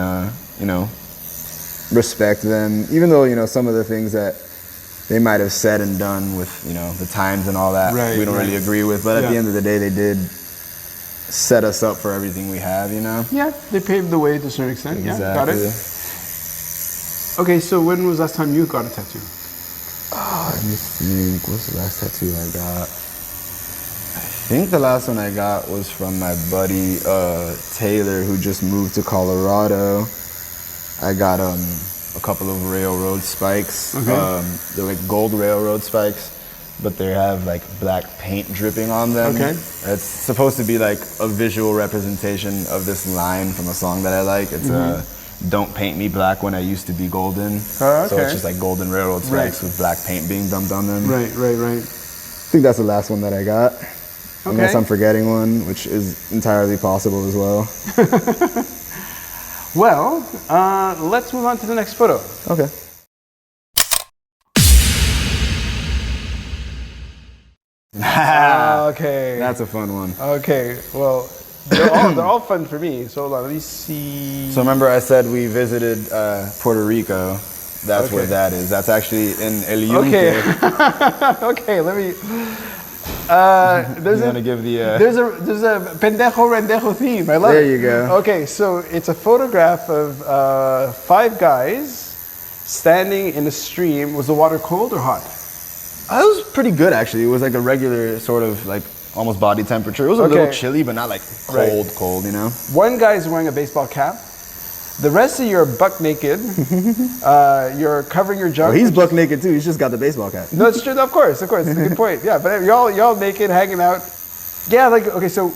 respect them, even though some of the things that they might have said and done with the times and all that we don't really agree with. But at the end of the day, they did set us up for everything we have. Yeah, they paved the way to a certain extent. Exactly. Yeah, got it. Okay, so when was the last time you got a tattoo? Let me think. What's the last tattoo I got? I think the last one I got was from my buddy Taylor, who just moved to Colorado. I got a couple of railroad spikes. Okay. They're like gold railroad spikes, but they have like black paint dripping on them. Okay. It's supposed to be like a visual representation of this line from a song that I like. It's "Don't paint me black when I used to be golden." Oh, okay. So it's just like golden railroad spikes with black paint being dumped on them. Right. I think that's the last one that I got. Unless I'm forgetting one, which is entirely possible as well. Well, let's move on to the next photo. Okay. Okay. That's a fun one. Okay. Well, they're all fun for me. So hold on, let me see. So remember I said we visited Puerto Rico. That's where that is. That's actually in El Yunque. Okay. Okay. Let me. There's a pendejo rendejo theme. I love it. There you go. Okay, so it's a photograph of 5 guys standing in a stream. Was the water cold or hot? It was pretty good actually. It was like a regular sort of like almost body temperature. It was a little chilly, but not like cold, One guy is wearing a baseball cap. The rest of you are buck naked. You're covering your junk. Well, he's buck naked too. He's just got the baseball cap. No, it's true. Of course. It's a good point. Yeah, but y'all naked, hanging out. Yeah, like okay. So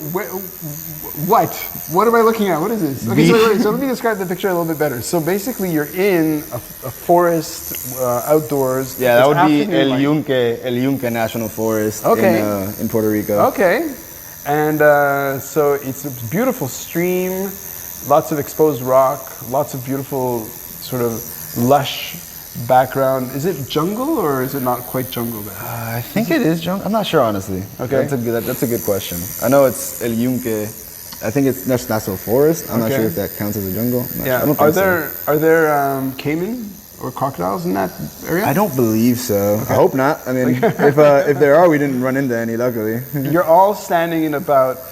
what? What am I looking at? What is this? Okay, so let me describe the picture a little bit better. So basically, you're in a forest, outdoors. Yeah, that would be El Yunque National Forest in Puerto Rico. Okay, and so it's a beautiful stream. Lots of exposed rock, lots of beautiful sort of lush background. Is it jungle or is it not quite jungle there? I think it is jungle. I'm not sure honestly. Okay. That's a good question. I know it's El Yunque. I think it's national forest. I'm not sure if that counts as a jungle. Yeah. I don't Are think there caiman or crocodiles in that area? I don't believe so. I hope not. I mean, if there are, we didn't run into any, luckily. You're all standing in about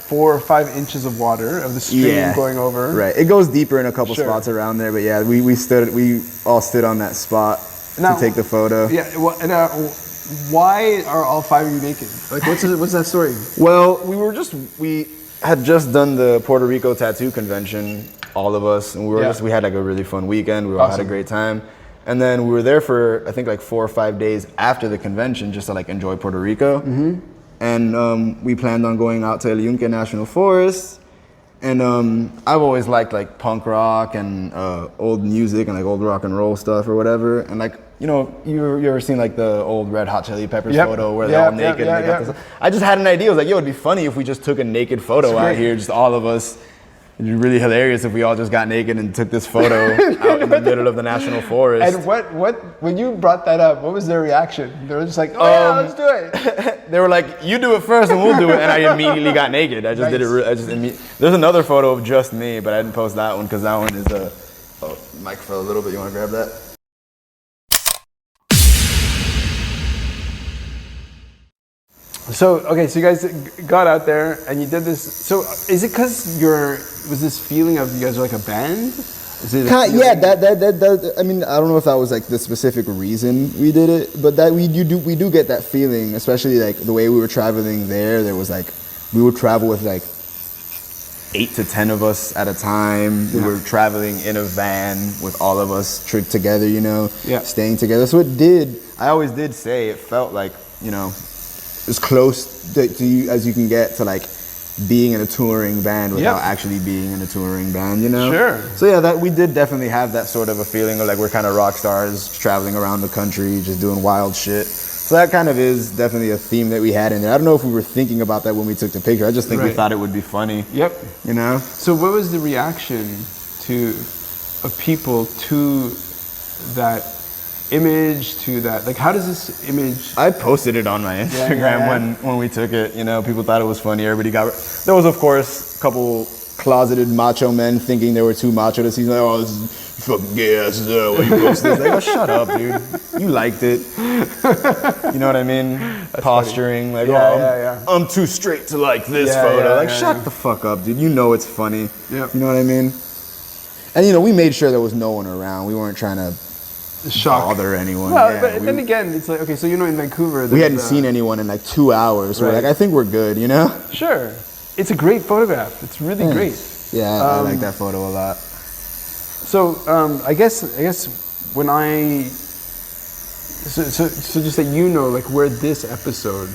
4 or 5 inches of water of the stream going over. Right. It goes deeper in a couple spots around there, but yeah, we all stood on that spot to take the photo. Yeah. Well, and, why are all 5 of you naked? Like, what's that story? Well, we had just done the Puerto Rico tattoo convention, all of us, and we had like a really fun weekend. We all had a great time. And then we were there for I think like 4 or 5 days after the convention just to like enjoy Puerto Rico. Mm-hmm. And we planned on going out to El Yunque National Forest. And I've always liked like punk rock and old music and like old rock and roll stuff or whatever. And like, you ever seen like the old Red Hot Chili Peppers photo where they're all naked and they got this? I just had an idea. I was like, yo, it'd be funny if we just took a naked photo out here, just all of us. It'd be really hilarious if we all just got naked and took this photo out in the middle of the national forest. And what when you brought that up, what was their reaction? They were just like, oh yeah, let's do it. They were like, you do it first and we'll do it. And I immediately got naked. I just did it. There's another photo of just me, but I didn't post that one because that one is mic fell a little bit. You want to grab that? So you guys got out there and you did this. So is it because was this feeling of you guys are like a band? Is it that I mean, I don't know if that was like the specific reason we did it, but that we do get that feeling, especially like the way we were traveling there. There was like we would travel with like 8 to 10 of us at a time. We were traveling in a van with all of us tricked together, staying together. So I always did say it felt like, as close to you as you can get to like being in a touring band without actually being in a touring band, Sure. So yeah, that we did definitely have that sort of a feeling of like we're kind of rock stars traveling around the country, just doing wild shit. So that kind of is definitely a theme that we had in there. I don't know if we were thinking about that when we took the picture. I just think we thought it would be funny. Yep. So what was the reaction of people to that image to that? Like, how does this image? I posted it on my Instagram when we took it. You know, people thought it was funny. Everybody got. There was, of course, a couple closeted macho men thinking they were too macho to see. Like, oh, this is fucking gay ass. Why you post this? Like, oh, shut up, dude. You liked it. You know what I mean? That's posturing. Funny. Like, I'm too straight to like this photo. Shut the fuck up, dude. You know it's funny. Yep. You know what I mean? And you know, we made sure there was no one around. We weren't trying to bother anyone. Well, but then again, it's like, okay, so you know, in Vancouver, we hadn't seen anyone in like 2 hours. Right. We're like, I think we're good, you know? Sure. It's a great photograph. It's really great. Yeah, I like that photo a lot. So I guess when so just that you know, like where this episode,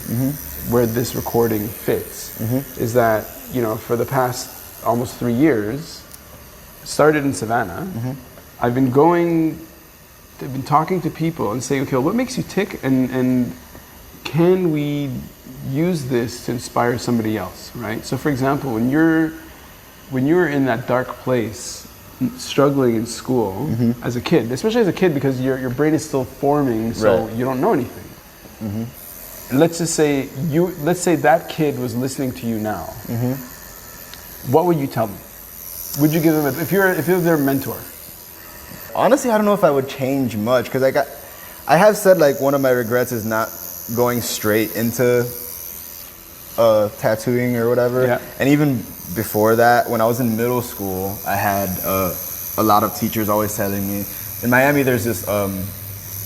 where this recording fits, is that, you know, for the past almost 3 years, started in Savannah. I've been talking to people and saying, okay, well, what makes you tick, and can we use this to inspire somebody else, right? So, for example, when you're in that dark place, struggling in school as a kid, especially as a kid, because your brain is still forming, so you don't know anything. And let's say that kid was listening to you now. What would you tell them? Would you give them if you're their mentor? Honestly, I don't know if I would change much, because I have said, like, one of my regrets is not going straight into tattooing or whatever. Yeah. And even before that, when I was in middle school, I had a lot of teachers always telling me, in Miami there's this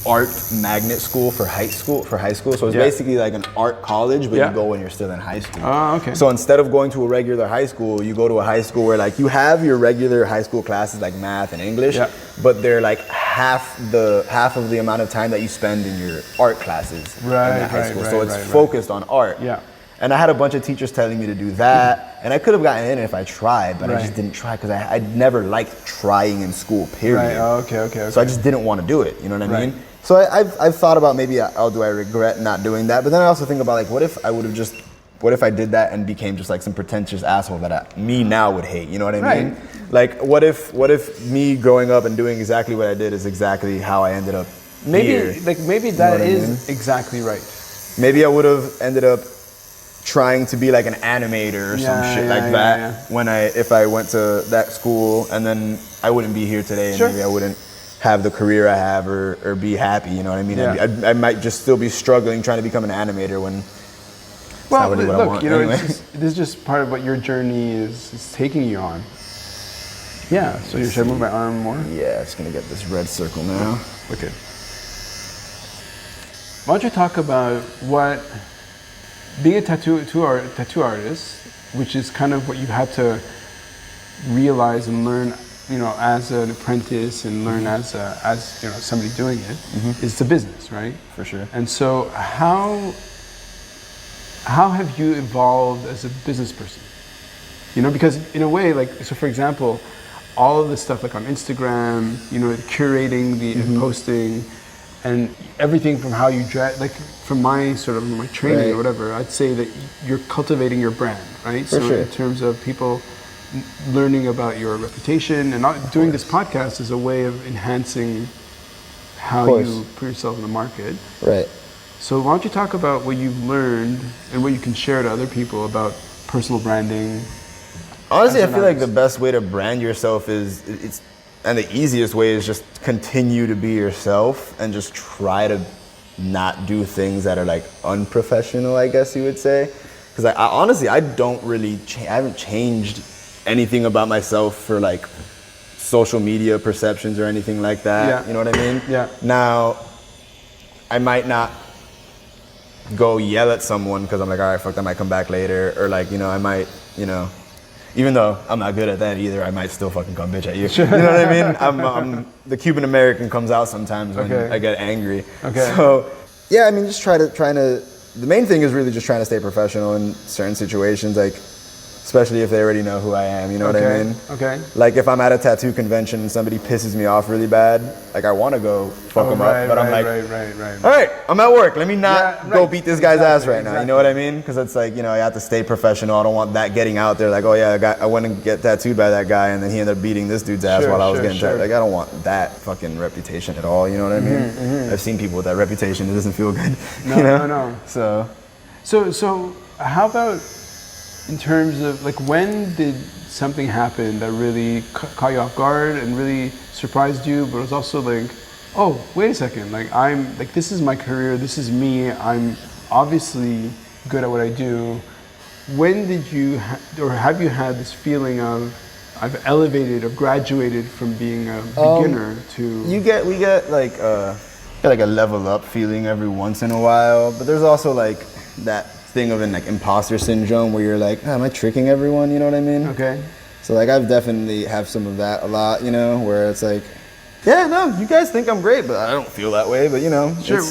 art magnet school for high school. So it's basically like an art college, but you go when you're still in high school. Oh, okay. So instead of going to a regular high school, you go to a high school where, like, you have your regular high school classes like math and English, but they're like half of the amount of time that you spend in your art classes in that high school. So it's focused on art. Yeah. And I had a bunch of teachers telling me to do that, and I could have gotten in if I tried, but I just didn't try, because I never liked trying in school, period. Right. Oh, okay. So I just didn't want to do it, you know what I mean? So I've thought about maybe, do I regret not doing that? But then I also think about, like, what if I did that and became just like some pretentious asshole that me now would hate, you know what I mean? Like, what if me growing up and doing exactly what I did is exactly how I ended up here? Maybe that is exactly right. Maybe I would have ended up trying to be like an animator or some shit like that if I went to that school, and then I wouldn't be here today, and maybe I wouldn't have the career I have or be happy, you know what I mean? I might just still be struggling trying to become an animator when it's not really what I want. You know, anyway. this is just part of what your journey is taking you on. Yeah, so should I move my arm more? Yeah, it's gonna get this red circle now. Okay. Why don't you talk about what being a tattoo artist, which is kind of what you had to realize and learn, you know, as an apprentice, and learn as you know, somebody doing it, is the business, right? For sure. And so how have you evolved as a business person? You know, because in a way, like, so for example, all of this stuff, like on Instagram, you know, curating the posting, and everything from how you dress, like from my training or whatever, I'd say that you're cultivating your brand, right? For sure. In terms of people learning about your reputation, and not doing this podcast is a way of enhancing how you put yourself in the market. Right. So why don't you talk about what you've learned and what you can share to other people about personal branding? Honestly, I feel like the best way to brand yourself and the easiest way is just continue to be yourself and just try to not do things that are like unprofessional, I guess you would say. Because I honestly, I haven't changed anything about myself for like social media perceptions or anything like that. Yeah. You know what I mean? Yeah. Now, I might not go yell at someone because I'm like, all right, fuck, that might come back later. Or like, you know, I might, you know, even though I'm not good at that either, I might still fucking come bitch at you. You know what I mean? I'm the Cuban American comes out sometimes when I get angry. Okay. So yeah, I mean, just the main thing is really just trying to stay professional in certain situations. Like, especially if they already know who I am. You know what I mean? Okay. Like if I'm at a tattoo convention and somebody pisses me off really bad, like I want to go fuck them up, but I'm like, all right, I'm at work. Let me not go beat this guy's ass right now. You know what I mean? Because it's like, you know, I have to stay professional. I don't want that getting out there. Like, oh yeah, I went and get tattooed by that guy, and then he ended up beating this dude's ass while I was getting tattooed. Like I don't want that fucking reputation at all. You know what I mean? I've seen people with that reputation. It doesn't feel good. No, you know? no. So how about in terms of like when did something happen that really caught you off guard and really surprised you, but it was also like, oh, wait a second, like I'm like, this is my career, this is me, I'm obviously good at what I do. When did you or have you had this feeling of I've elevated or graduated from being a beginner to? we get like a level up feeling every once in a while, but there's also like that thing of an like imposter syndrome where you're like, am I tricking everyone? You know what I mean? Okay. So like I've definitely have some of that a lot, you know, where it's like, yeah, no, you guys think I'm great, but I don't feel that way. But you know, sure.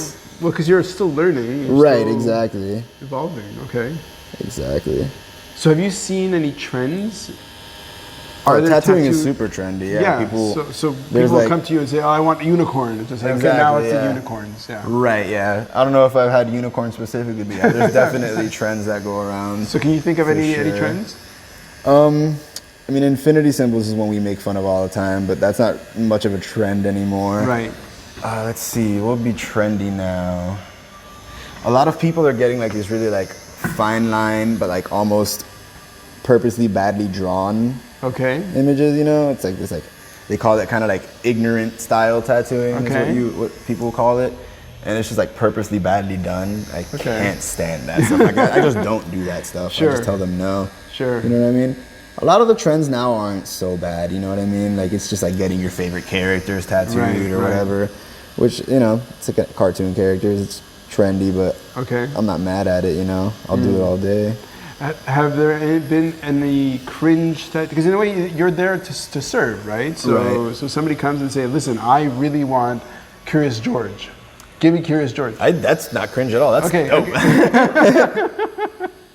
Well, because you're still learning. Right. Still exactly. Evolving. Okay. Exactly. So have you seen any trends? Tattooing is super trendy. Yeah. People. So people will come to you and say, "Oh, I want a unicorn." It's just like, okay, now it's the unicorns. Yeah. Right. Yeah. I don't know if I've had unicorn specifically, but yeah, there's definitely trends that go around. So can you think of any trends? I mean, infinity symbols is one we make fun of all the time, but that's not much of a trend anymore. Right. Let's see, what would be trendy now? A lot of people are getting like these really like fine line, but like almost purposely badly drawn images, you know? It's like this like, they call it kind of like ignorant style tattooing is what people call it. And it's just like purposely badly done. I can't stand that stuff. Like, I just don't do that stuff. I just tell them no. Sure. You know what I mean? A lot of the trends now aren't so bad, you know what I mean? Like it's just like getting your favorite characters tattooed or whatever, which, you know, it's like cartoon characters, it's trendy, but I'm not mad at it, you know? I'll do it all day. Have there been any cringe because in a way you're there to serve, right? So somebody comes and say, listen, I really want Curious George. Give me Curious George. That's not cringe at all. That's dope.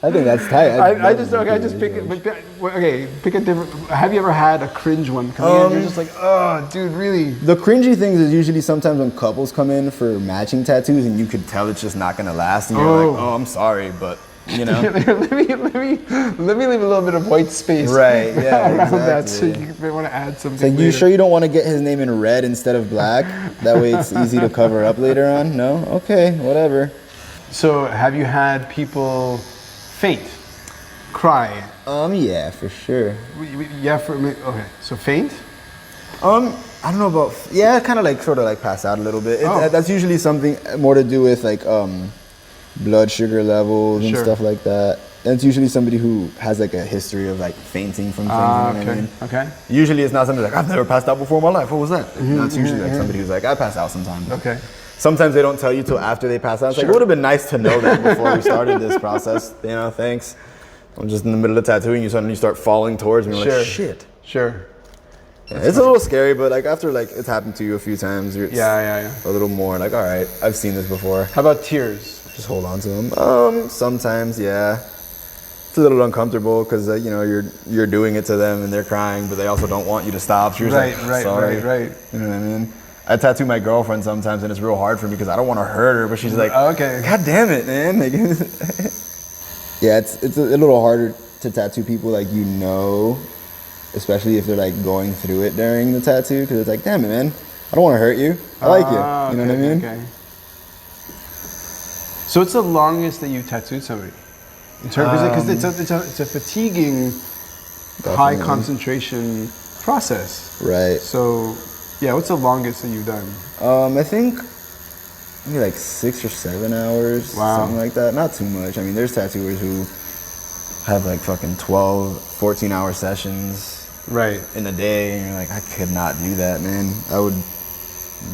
I think that's tight. Pick a different. Have you ever had a cringe one come in? You're just like, oh, dude, really? The cringy things is usually sometimes when couples come in for matching tattoos and you could tell it's just not gonna last, and you're like, oh, I'm sorry, but you know. let me leave a little bit of white space. Right. Yeah. around exactly. that, so you may want to add something. It's like, you sure you don't want to get his name in red instead of black? That way it's easy to cover up later on. No? Okay, whatever. So have you had people faint, cry? Yeah, for sure. Okay. So faint? I don't know about. Yeah, kind of like sort of like pass out a little bit. That's usually something more to do with like blood sugar levels and stuff like that. And it's usually somebody who has like a history of like fainting from things. You know what I mean? Okay. Usually it's not somebody like, I've never passed out before in my life. What was that? No, it's usually like somebody who's like, I pass out sometimes. Okay. Sometimes they don't tell you till after they pass out. It's like, it would have been nice to know that before we started this process. You know, thanks. I'm just in the middle of tattooing you, suddenly you start falling towards me. Like, shit. Sure. Yeah, it's a little scary, but like after like it's happened to you a few times, you're a little more like, all right, I've seen this before. How about tears? Just hold on to them. Sometimes, yeah. It's a little uncomfortable because you know you're doing it to them and they're crying, but they also don't want you to stop. So you're like, sorry. Right. You know what I mean? I tattoo my girlfriend sometimes, and it's real hard for me because I don't want to hurt her, but she's like, God damn it, man. Like, yeah, it's a little harder to tattoo people like you know, especially if they're like going through it during the tattoo, because it's like, damn it, man, I don't want to hurt you. I like you. You know what I mean? Okay. So what's the longest that you tattooed somebody? In terms, because it's a fatiguing, high concentration process. Right. So, yeah, what's the longest that you've done? I think maybe like 6 or 7 hours, something like that. Not too much. I mean, there's tattooers who have like fucking 12, 14-hour sessions in a day, and you're like, I could not do that, man. I would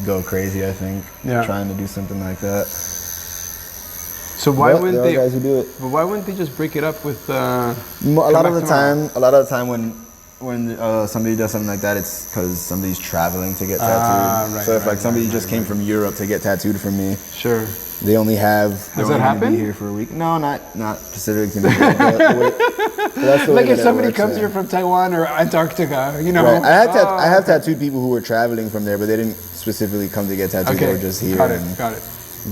go crazy, I think, trying to do something like that. So why wouldn't guys who do it? But why wouldn't they just break it up with? A lot of the time when when somebody does something like that, it's because somebody's traveling to get tattooed. Right, so if right, like somebody right, just came from Europe to get tattooed from me, Sure. they only have. Has that happened? Be here for a week. No, not specific to me. That's the way Like if that it somebody works, comes yeah. here from Taiwan or Antarctica, you know. Right. I have tattooed people who were traveling from there, but they didn't specifically come to get tattooed. Okay. They were just here Got it. and Got it.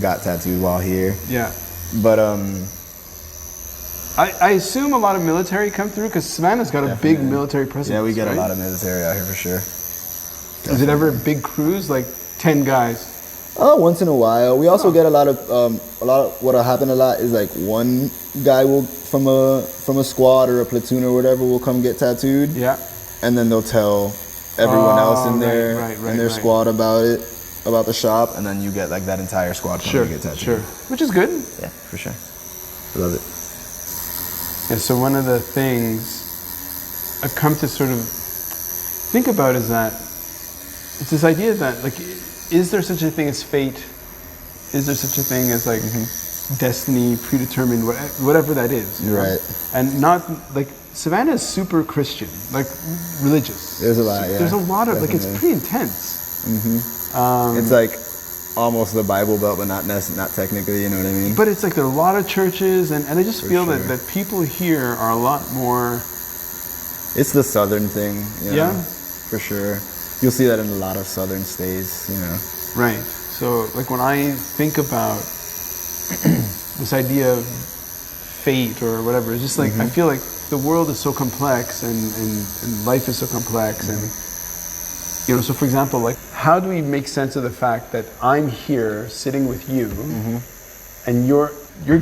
got tattooed while here. Yeah. But I assume a lot of military come through because Savannah's got a big military presence. yeah, we get right? a lot of military out here for sure. Is it ever a big cruise, like 10 guys? Oh, once in a while. We also get a lot of what'll happen a lot is like one guy will from a squad or a platoon or whatever will come get tattooed. Yeah. And then they'll tell everyone else in their right. squad about it, about the shop, and then you get like that entire squad coming to get tattooed. Sure. Which is good. Yeah, for sure. I love it. Yeah, so one of the things I've come to sort of think about is that it's this idea that like, is there such a thing as fate? Is there such a thing as like destiny, predetermined, whatever that is? You know? Right. And not like Savannah is super Christian, like religious. There's a lot, yeah. There's a lot of like it's definitely. pretty intense. It's like almost the Bible Belt, but not technically. You know what I mean? But it's like there are a lot of churches, and I just feel sure. that people here are a lot more. It's the southern thing. You know, Yeah. for sure. You'll see that in a lot of southern states. You know. Right. So, like when I think about this idea of fate or whatever, it's just like I feel like the world is so complex and life is so complex and you know. So, for example, like how do we make sense of the fact that I'm here sitting with you and you're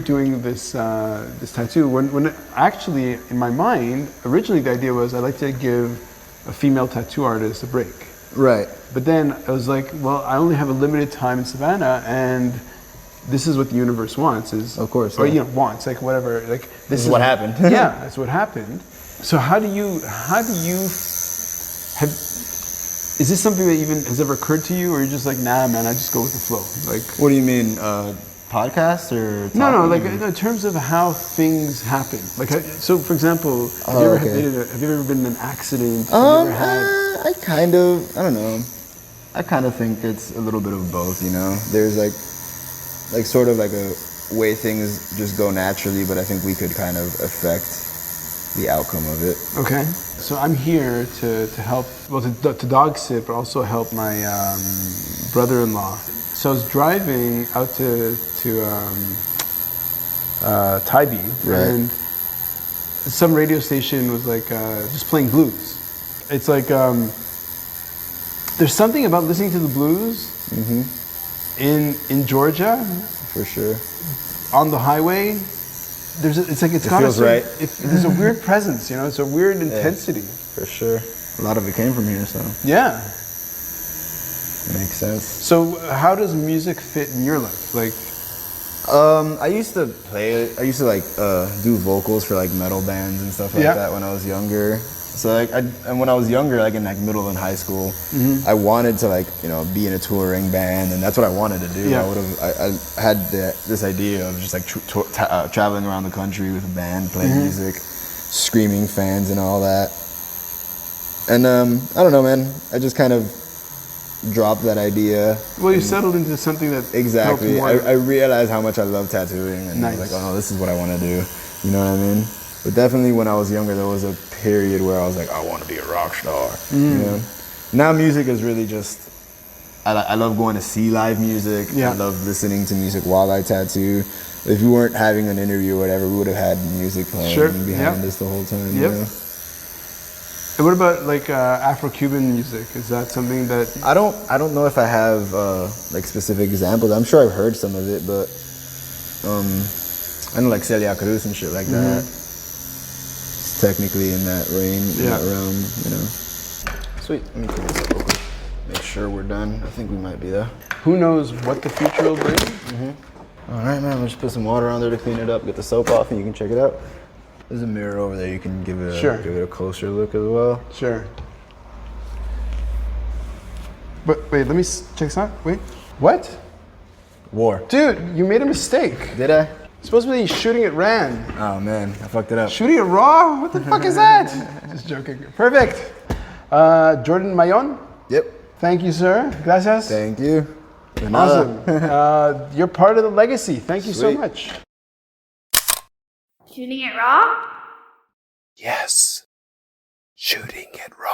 doing this this tattoo when actually in my mind originally the idea was I'd like to give a female tattoo artist a break. Right. But then I was like, well, I only have a limited time in Savannah, and this is what the universe wants. Is Of course, or yeah. you know, wants like whatever. Like this is what happened. Yeah, that's what happened. So how do you have? Is this something that even has ever occurred to you, or you're just like, nah, man, I just go with the flow? Like, What do you mean? Podcasts or no, talking? like in terms of how things happen. Like, so for example, have Oh, you okay. have you ever been in an accident? Have you ever had? I don't know. I kind of think it's a little bit of both, you know? There's like sort of like a way things just go naturally, but I think we could kind of affect the outcome of it. Okay. So I'm here to help, well, to dog sit, but also help my brother-in-law. So I was driving out to Tybee, Right. and some radio station was like just playing blues. It's like there's something about listening to the blues in Georgia For sure. on the highway. It's got feels right. There's a weird presence, you know. It's a weird intensity. For sure. A lot of it came from here, so Yeah. it makes sense. So how does music fit in your life? Like, I used to like do vocals for like metal bands and stuff like Yeah. that when I was younger. So like, and when I was younger, like in like middle and high school, I wanted to like, you know, be in a touring band, and that's what I wanted to do. Yeah. I had this idea of just like traveling around the country with a band, playing music, screaming fans and all that. And I don't know, man. I just kind of dropped that idea. well, you settled into something that Exactly. helped more. I realized how much I love tattooing, and I was Nice. like, oh, this is what I want to do. You know what I mean? But definitely when I was younger, there was a period where I was like, I want to be a rock star. You know? Now music is really just, I love going to see live music. Yeah. I love listening to music while I tattoo. If we weren't having an interview or whatever, we would have had music playing Sure. behind Yep. us the whole time. Yep. You know? And what about like Afro-Cuban music? Is that something that? I don't know if I have like specific examples. I'm sure I've heard some of it, but I know like Celia Cruz and shit like that. It's technically in that range, in that realm, you know. Sweet. Let me clean this up real quick. Make sure we're done. I think we might be there. Who knows what the future will bring? All right, man. Let's just put some water on there to clean it up. Get the soap off, and you can check it out. There's a mirror over there. You can give it a closer look as well. Sure. But wait, let me check this out. Wait, what? War. Dude, you made a mistake. Did I? supposed to be shooting it ran. Oh man, I fucked it up. Shooting it raw? What the fuck is that? Just joking. Perfect. Jordan Mallon, Yep. thank you, sir. Gracias. Thank you. Awesome. You're part of the legacy. Thank you so Sweet. much. Shooting it raw? Yes. Shooting it raw.